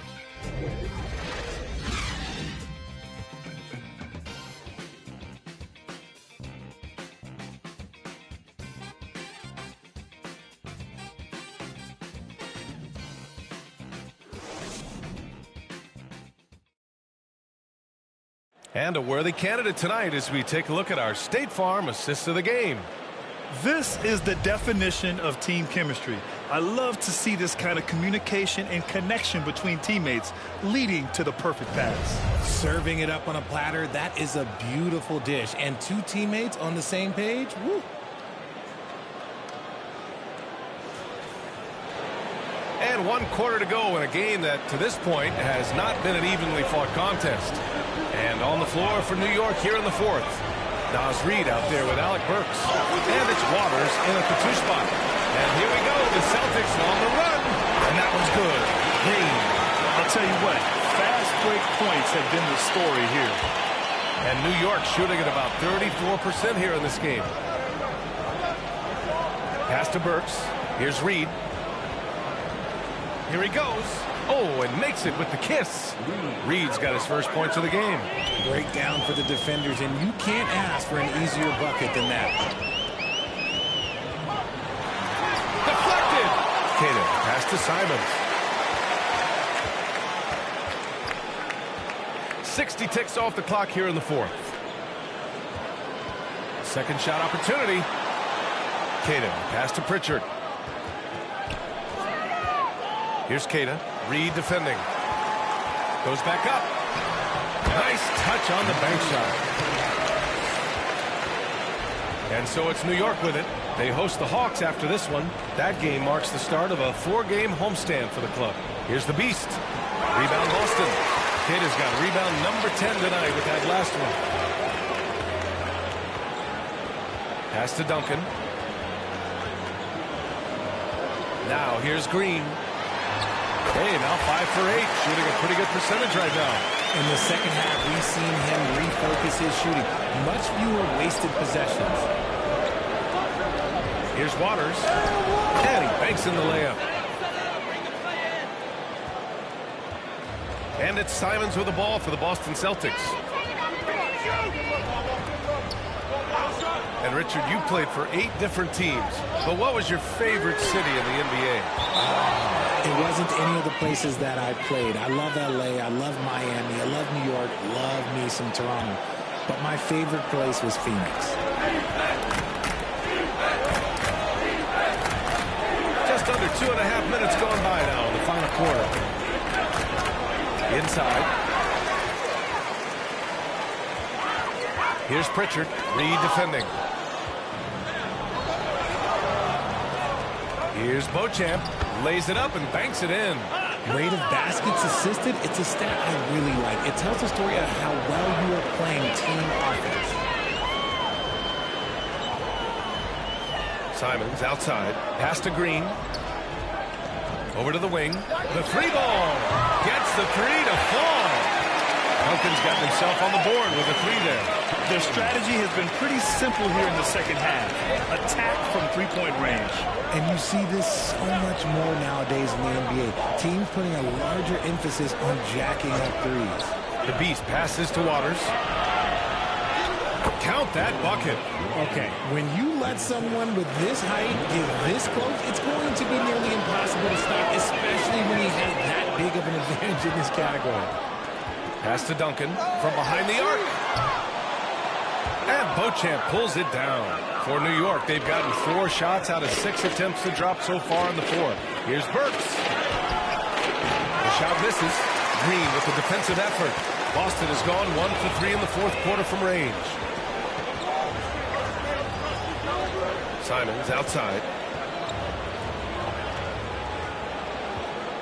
And a worthy candidate tonight as we take a look at our State Farm assist of the game. This is the definition of team chemistry. I love to see this kind of communication and connection between teammates leading to the perfect pass. Serving it up on a platter, that is a beautiful dish. And 2 teammates on the same page, woo. And 1 quarter to go in a game that, to this point, has not been an evenly fought contest. And on the floor for New York here in the 4th. Nas Reed out there with Alec Burks. And it's Waters in at the 2 spot. And here we go, the Celtics on the run. And that one's good. Green. I'll tell you what, fast break points have been the story here. And New York shooting at about 34% here in this game. Pass to Burks. Here's Reed. Here he goes. Oh, and makes it with the kiss. Reed's got his first points of the game. Breakdown for the defenders, and you can't ask for an easier bucket than that. Deflected. Caden, pass to Simons. 60 ticks off the clock here in the 4th. Second shot opportunity. Caden, pass to Pritchard. Here's Caden. Reed defending. Goes back up. Nice touch on the bank shot. And so it's New York with it. They host the Hawks after this one. That game marks the start of a 4-game homestand for the club. Here's the Beast. Rebound Boston. Kid has got rebound number 10 tonight with that last one. Pass to Duncan. Now here's Green. Hey, now 5 for 8. Shooting a pretty good percentage right now. In the second half, we've seen him refocus his shooting. Much fewer wasted possessions. Here's Waters. And he banks in the layup. And it's Simons with the ball for the Boston Celtics. And Richard, you played for 8 different teams. But what was your favorite city in the NBA? It wasn't any of the places that I played. I love LA, I love Miami, I love New York, love me some Toronto. But my favorite place was Phoenix. Just under 2.5 minutes gone by now in the final quarter. Inside. Here's Pritchard. Reed defending. Here's Beauchamp. Lays it up and banks it in. Rate of baskets assisted, it's a stat I really like. It tells the story of how well you are playing team offense. Simons outside. Pass to Green. Over to the wing. The 3 ball. Gets the 3 to fall. Duncan's got himself on the board with a 3 there. Their strategy has been pretty simple here in the second half. Attack from three-point range. And you see this so much more nowadays in the NBA. Teams putting a larger emphasis on jacking up threes. The Beast passes to Waters. Count that bucket. Okay, when you let someone with this height get this close, it's going to be nearly impossible to stop, especially when he has that big of an advantage in this category. Pass to Duncan from behind the arc. And Beauchamp pulls it down. For New York, they've gotten 4 shots out of 6 attempts to drop so far in the 4th. Here's Burks. The shot misses. Green with the defensive effort. Boston has gone 1 for 3 in the 4th quarter from range. Simons outside.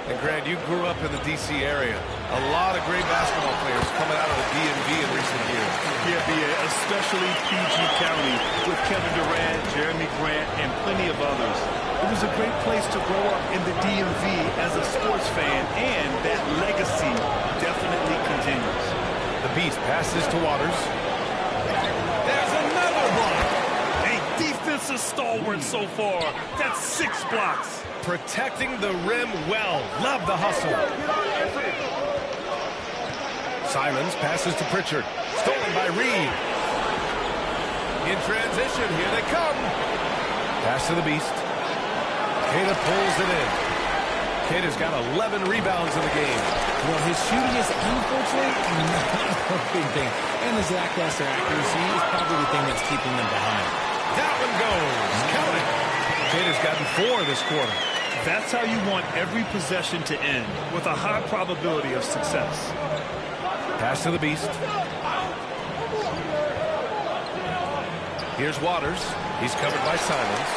And Grant, you grew up in the D.C. area. A lot of great basketball players coming out of the DMV in recent years. Yeah, BA, especially PG County with Kevin Durant, Jeremy Grant, and plenty of others. It was a great place to grow up in the DMV as a sports fan, and that legacy definitely continues. The Beast passes to Waters. There's another block. A defensive stalwart so far. That's 6 blocks. Protecting the rim well. Love the hustle. Simons passes to Pritchard. Stolen by Reed. In transition, here they come. Pass to the Beast. Kata pulls it in. Kata's got 11 rebounds in the game. Well, his shooting is unfortunately not a big thing. And his lackluster accuracy is probably the thing that's keeping them behind. That one goes. Count it. Kata's gotten 4 this quarter. That's how you want every possession to end, with a high probability of success. Pass to the Beast. Here's Waters. He's covered by Simons.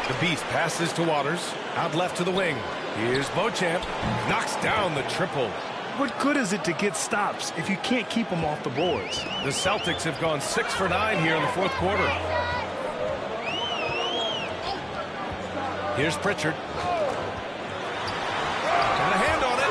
The Beast passes to Waters. Out left to the wing. Here's Beauchamp. Knocks down the triple. What good is it to get stops if you can't keep them off the boards? The Celtics have gone 6 for 9 here in the 4th quarter. Here's Pritchard. Got a hand on it.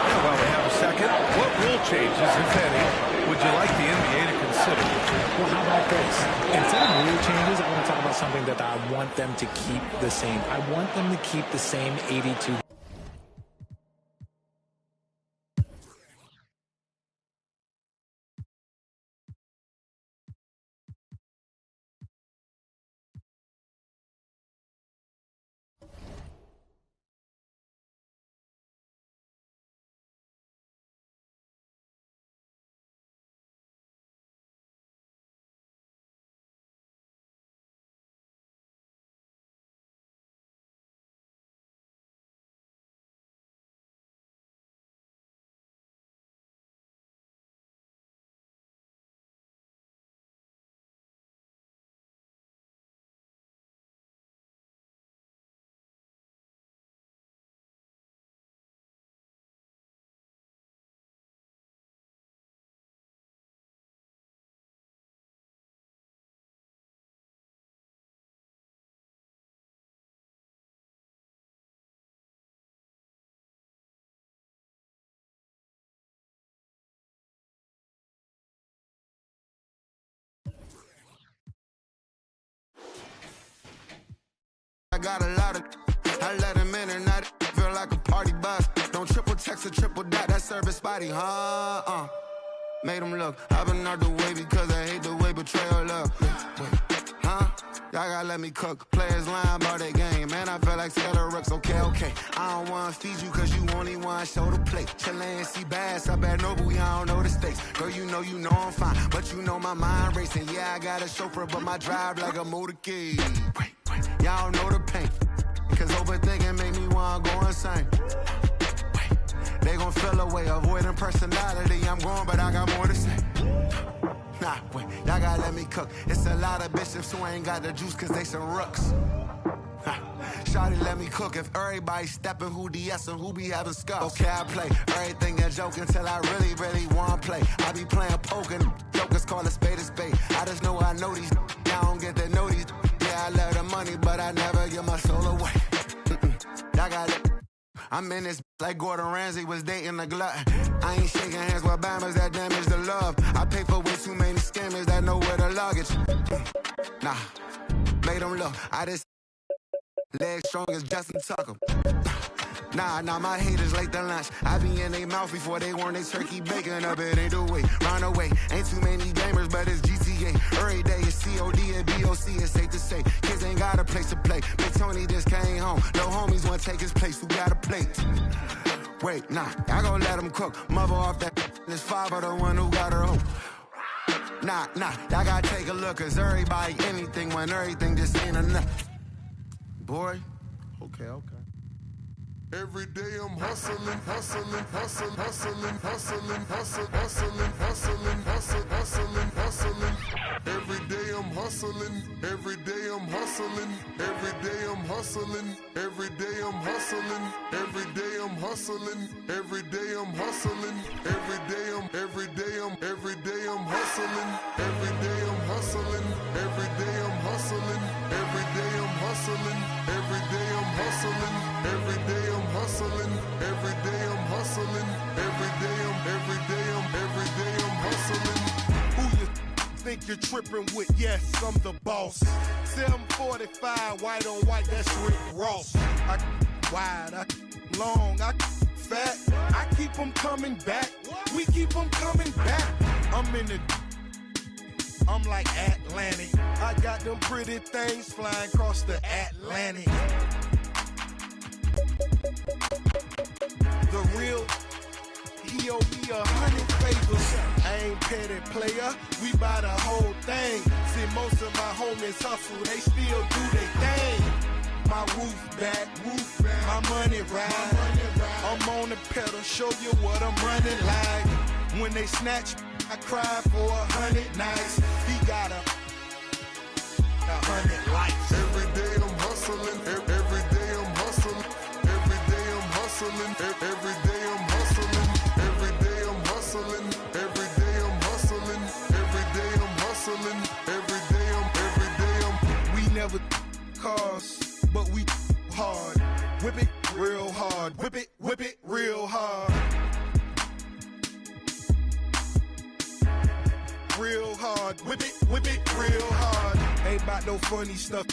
And while we have a second, what rule changes, if any, would you like the NBA to consider? Well, how about this? Instead of rule changes, I want to talk about something that I want them to keep the same. I want them to keep the same 82 I got a lot of. I let him in and now feel like a party bus. Don't triple text or triple dot, that service body, huh? Made him look. I've been out the way because I hate the way betrayal look. Huh? Y'all gotta let me cook. Players lying about that game. Man, I feel like Skeller Rooks. Okay. I don't wanna feed you cause you only wanna show the plate. Chilean see bass, I bet Noble, y'all don't know the stakes. Girl, you know I'm fine. But you know my mind racing. Yeah, I got a chauffeur, but my drive like a motorcade. Y'all know the pain. Cause overthinking make me wanna go insane. They gon' feel away, avoiding personality. I'm going, but I got more to say. Nah, wait, y'all gotta let me cook. It's a lot of bishops who ain't got the juice cause they some rooks. Shawty let me cook. If everybody stepping, who DS and who be having scuffs? Okay, I play everything a joke until I really, really wanna play. I be playing poker, jokers call a spade a spade. I just know I know these, y'all don't get to know these. Yeah, I love the money, but I never give my soul away. Y'all got it. I'm in this like Gordon Ramsay was dating a glut. I ain't shaking hands with Bammers that damage the love. I pay for way too many scammers that know where the luggage. Nah, made them look. I just legs strong as Justin Tucker. Nah, my haters late to lunch. I be in their mouth before they want their turkey bacon up. It ain't the way, round away. Ain't too many gamers, but it's GTA. Every day it's COD and BOC. It's safe to say, kids ain't got a place to play. Big Tony just came home. No homies wanna take his place. Who got a plate? Wait, nah, I gon' let him cook. Mother off that. This father the one who got her home. Nah, I gotta take a look. Cause everybody anything when everything just ain't enough. Boy, okay. Every day I'm hustling. Every day I'm hustling. Every day I'm hustling. Every day I'm hustling. Every day I'm hustling. Every day I'm hustling. Every day I'm hustling. Every day I'm hustling. Every day I'm hustling. Every day I'm hustling. Every day I'm hustling. Every day I'm hustling. Every day I'm hustling. Every day I'm hustling. Every day I'm hustling. Every day I'm hustling. Who you think you're tripping with? Yes, I'm the boss. 745, white on white, that's Rick Ross. I wide, I long, I fat. I keep them coming back. We keep them coming back. I'm like Atlantic. I got them pretty things flying across the Atlantic. The real he owe me 100 favors. I ain't petty player, we buy the whole thing. See, most of my homies hustle, they still do their thing. My roof back, my money ride. I'm on the pedal, show you what I'm running like. When they snatch, I cry for 100 nights. He got 100 lights. Every day I'm hustling. Every day I'm hustling. Every day I'm hustling. Every day I'm hustling. Every day I'm hustling. Every day I'm hustling. Every day I'm hustling. Every day I'm. We never cars, but we hard. Whip it real hard. Whip it real hard. Real hard. Whip it real hard. Ain't about no funny stuff.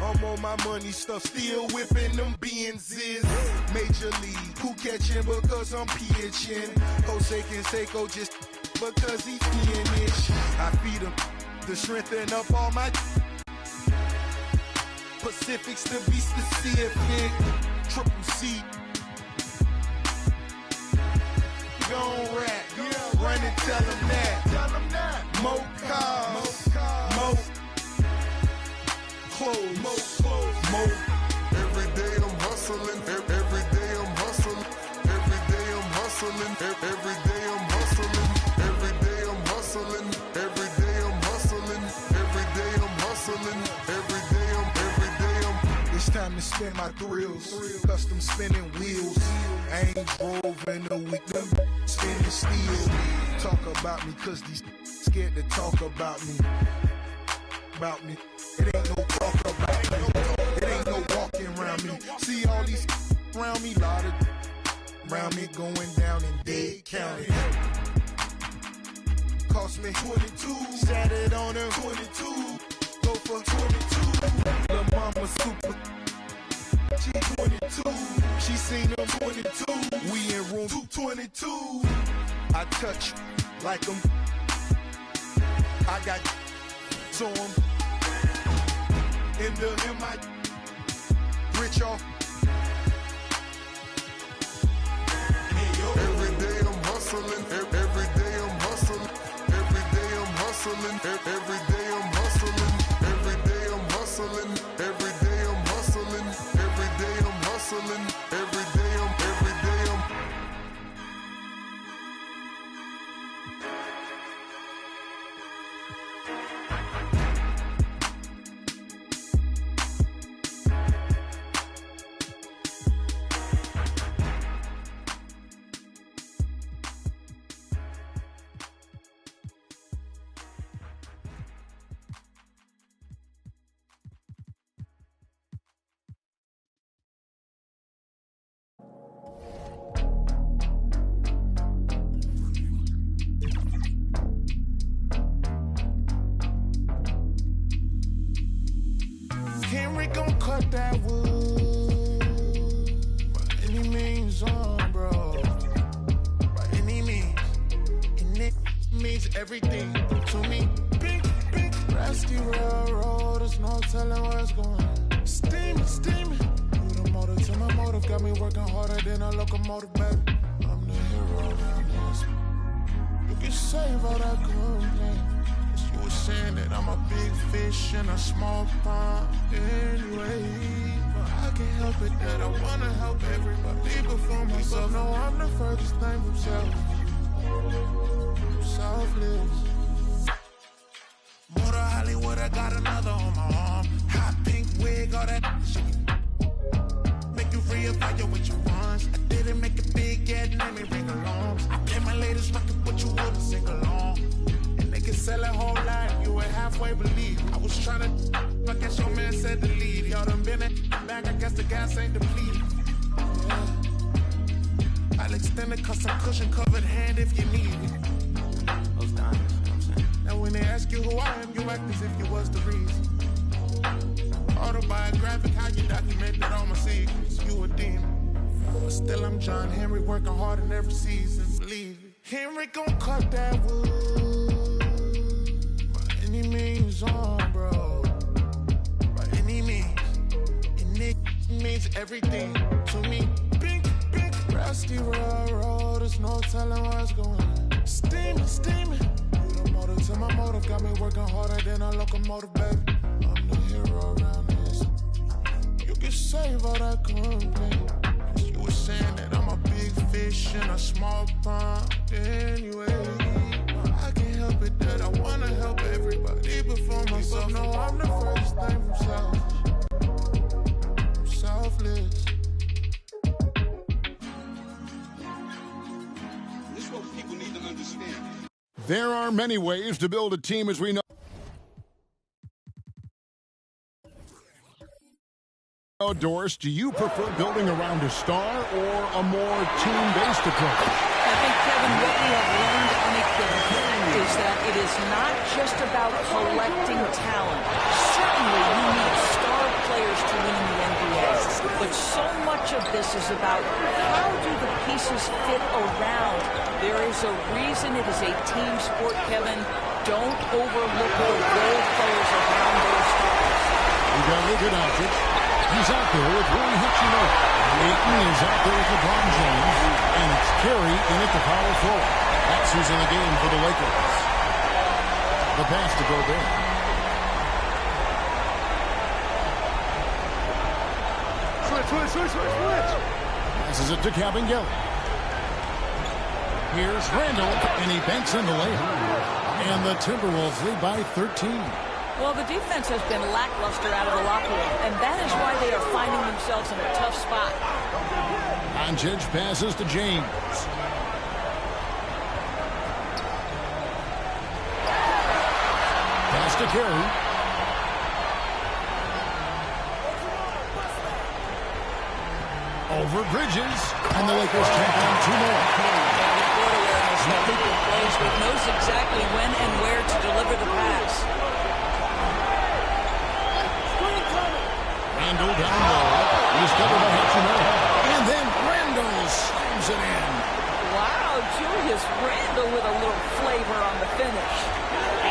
I'm on my money stuff, still whipping them Benzes. Major league, who catching because I'm pitching. Jose Canseco just because he finish. I feed him to strengthen up all my Pacifics to be specific. Triple C. Gon' rap, run and tell him that. More cars, more clothes, more. Every day I'm hustling. Every day I'm hustling. Every day I'm hustling. Every day I'm hustling. Every day I'm hustling. Every day I'm hustling. Every day I'm hustling. Every day I'm. It's time to spend my thrills. Custom spinning wheels. I ain't drove in a week. Them spinning steel. Talk about me, cause these scared to talk about me. About me. It ain't no talk about me. It ain't no walking around me. See all these around me, lot of around me going down in Dade County. Cost me 22. Sat it on them 22. Go for 22. The mama super. She 22. She seen them 22. We in room 222. I touch like them. I got to him. In my rich off. Every day I'm hustling. Every day I'm hustling. Every day I'm hustling. Every day I'm hustling. Every day I'm hustling. Every day I'm hustling. Every day I'm hustling. Every day I'm. Henry gon' cut that wood by any means on, bro. By any means. And it means everything to me. Big, rusty railroad, there's no telling where it's going. Steaming. You the motor to my motive, got me working harder than a locomotive, baby. I'm the hero around this. You can save all that complaint. You were saying that I'm a big fish in a small pond anyway. But I can't help it that I wanna help everybody before myself. No, I'm the furthest thing from self. Selfless. Motor Hollywood, I got another on my arm. Hot pink wig, all that shit. Make you reevaluate your ones. I didn't make it big yet, let me ring along. I play my latest record, but you wouldn't sing along. They can sell a whole lot, you would halfway believe. I was trying to, I guess your man said to leave. Y'all done been back, I guess the gas ain't depleted. Yeah. I'll extend a custom cushion covered hand if you need it. Those diamonds, you know what I'm saying? Now when they ask you who I am, you act as if you was the reason. Autobiographic, how you documented all my secrets. You a demon. But still I'm John Henry, working hard in every season. Believe it. Henry gon' cut that wood. Any means on, bro. By any means. And it means everything to me. Big, rusty railroad, there's no telling where it's going. Steaming. You the motor to my motive, got me working harder than a locomotive, baby. I'm the hero around this. You can save all that complaint. You were saying that I'm a big fish in a small pond anyway. I can't help it that I wanna help everybody before myself. No, I'm the first thing from self. I'm selfless. This is what people need to understand. There are many ways to build a team, as we know. Doris, do you prefer building around a star or a more team-based approach? I think, Kevin, what we have learned unequivocally is that it is not just about collecting talent. Certainly, you need star players to win in the NBA, but so much of this is about how do the pieces fit around. There is a reason it is a team sport, Kevin. Don't overlook the role players around those stars. You got Luka Doncic. He's out there with Willie Hutchinson. Ayton is out there with LeBron James. And it's Curry in at the power forward. That's who's in the game for the Lakers. The pass to Gobert. Switch. Passes it to Kabengele. Here's Randall, and he banks in the layup. And the Timberwolves lead by 13. Well, the defense has been lackluster out of the locker room, and that is why they are finding themselves in a tough spot. Doncic passes to James. Pass to Curry. Over Bridges, and the Lakers take on two more. Court awareness that Luka plays with, knows exactly when and where to deliver the pass.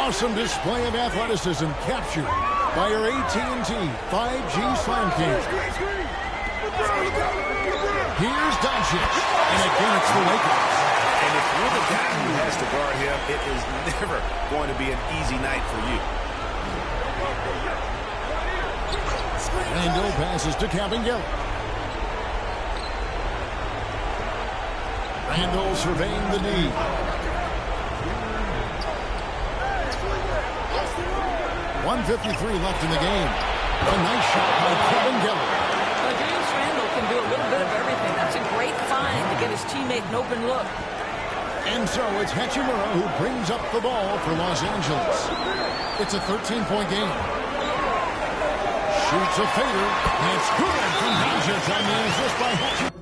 awesome display of athleticism captured by your AT&T 5G Slam King. Here's Doncic, and again it's the Lakers. And if you're the guy who has to guard him, it is never going to be an easy night for you. Randall passes to Kabengele. Randall surveying the D. .153 left in the game. A nice shot by Kabengele. James Randall can do a little bit of everything. That's a great find to get his teammate an open look. And so it's Hachimura who brings up the ball for Los Angeles. It's a 13-point game. Shoots a fader. It's good from Doncic on the assist by Hachimura.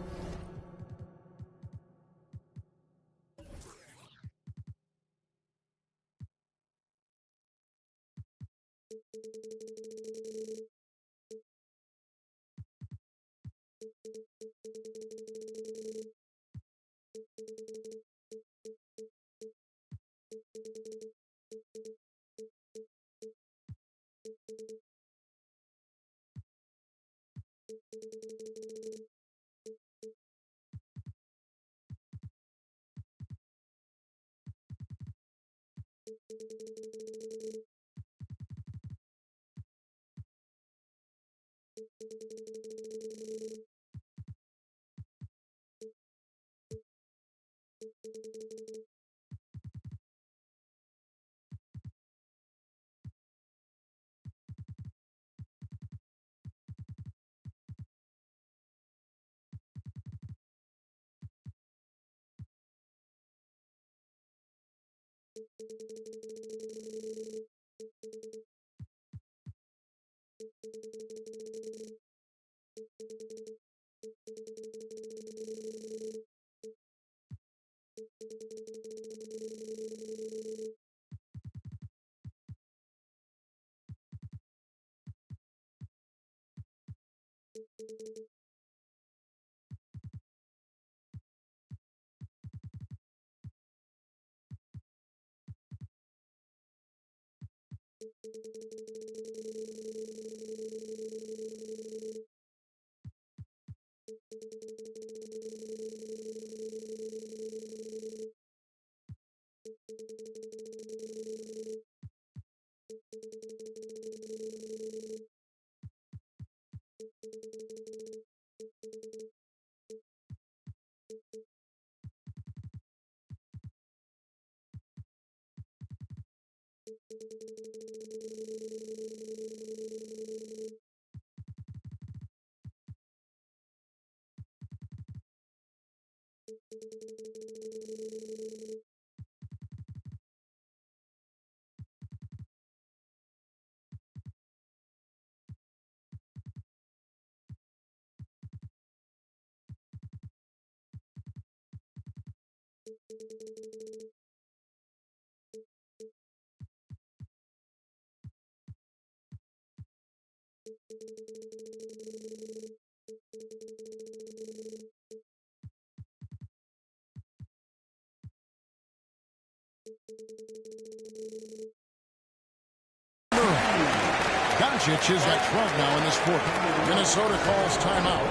Doncic is at 12 now in this quarter. Minnesota calls timeout.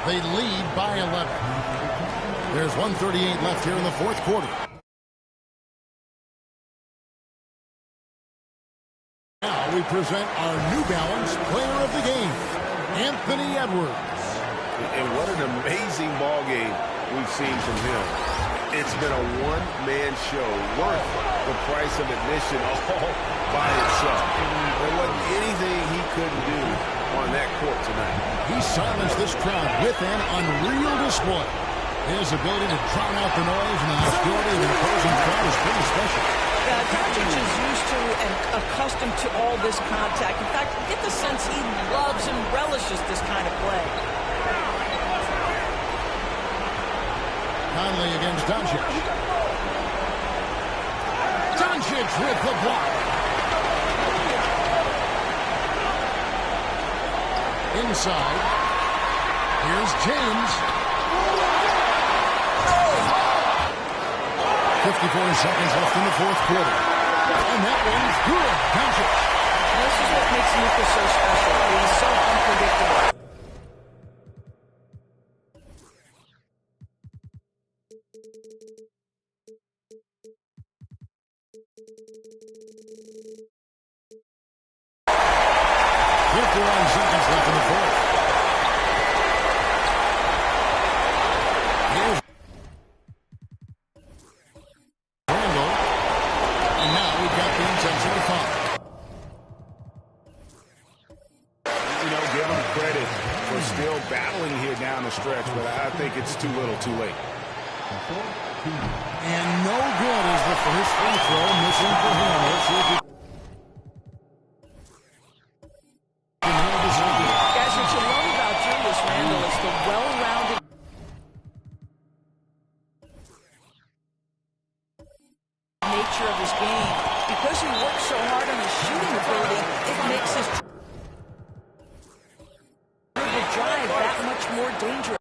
They lead by 11. There's 1:38 left here in the fourth quarter. Now we present our New Balance player of the game, Anthony Edwards. And what an amazing ball game we've seen from him. It's been a one-man show worth the price of admission all by itself. There wasn't anything he couldn't do on that court tonight. He silenced this crowd with an unreal display. His ability to drown out the noise and the hostility of the opposing crowd is pretty special. Doncic is used to and accustomed to all this contact. In fact, you get the sense he loves and relishes this kind of play. Conley against Doncic. Doncic with the block. Inside. Here's James. 54 seconds left in the fourth quarter. And battling here down the stretch, but I think it's too little too late. And no good is the first free throw missing for him. Let's see if he Guys, what you love about Julius Randle is the well-rounded nature of his game. Because he works so hard on his shooting ability, it makes his dribble drive that much more dangerous.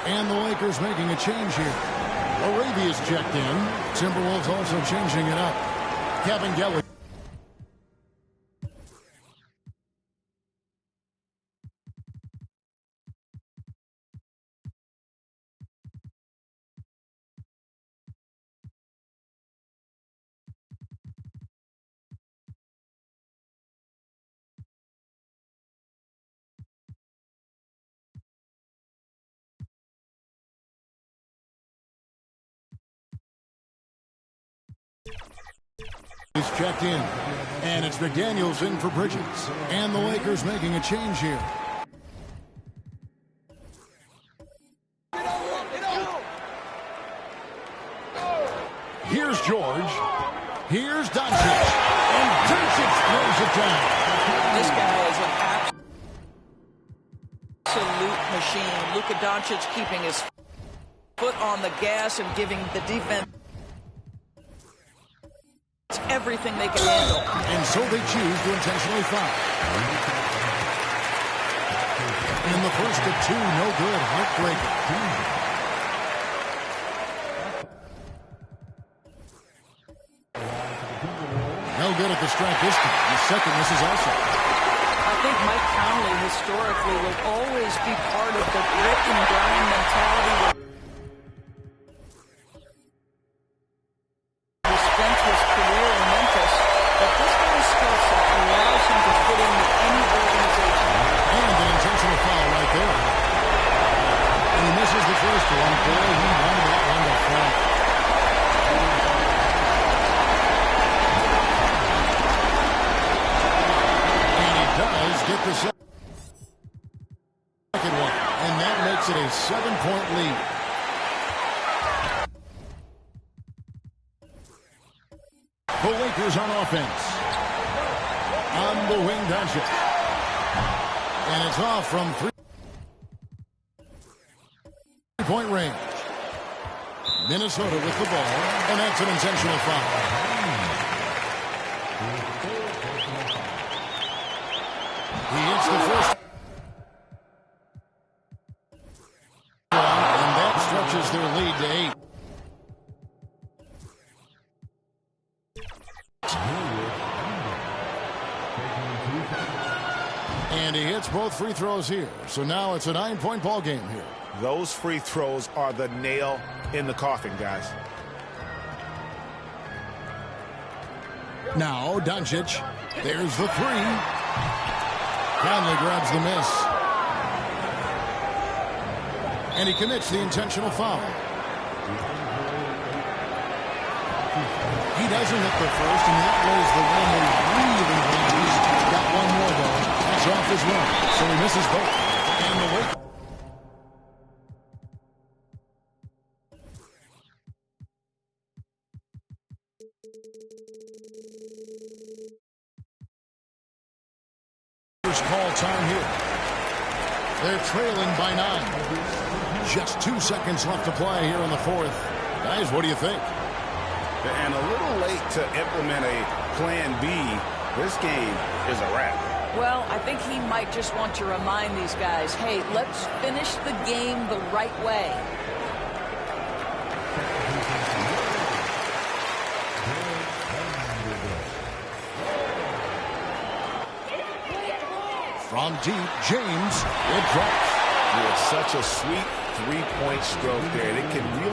And the Lakers making a change here. Arabia's checked in. Timberwolves also changing it up. Kevin Gelly. Is checked in. And it's McDaniels in for Bridges. And the Lakers making a change here. Here's George. Here's Doncic. And Doncic throws it down. This guy is an absolute machine. Luka Doncic keeping his foot on the gas and giving the defense everything they can handle. And so they choose to intentionally foul. And the first of two, no good. Heartbreaker. No good at the strike this time. The second misses also. I think Mike Conley historically will always be part of the grit and grind mentality he spent his career in Memphis. But this guy's skill set allows him to fit into any organization. And an intentional foul right there. And he misses the first one. Boy, he wanted that one to fall. Does get the second one, and that makes it a 7-point lead. The Lakers on offense. On the wing, Doncic. And it's off from 3-point range. Minnesota with the ball, and that's an intentional foul. He hits the first one, and that stretches their lead to 8. And he hits both free throws here. So now it's a 9-point ball game here. Those free throws are the nail in the coffin, guys. Now Doncic. There's the three. Conley grabs the miss. And he commits the intentional foul. He doesn't hit the first, and that was the one that really wins. He's got one more, though. That's off his run. So he misses both. And the Lakers. Call time here. They're trailing by 9. Just 2 seconds left to play here in the fourth. Guys, what do you think? And a little late to implement a plan B. This game is a wrap. Well, I think he might just want to remind these guys, hey, let's finish the game the right way. From deep, James, it drops. With such a sweet three-point stroke there. It can really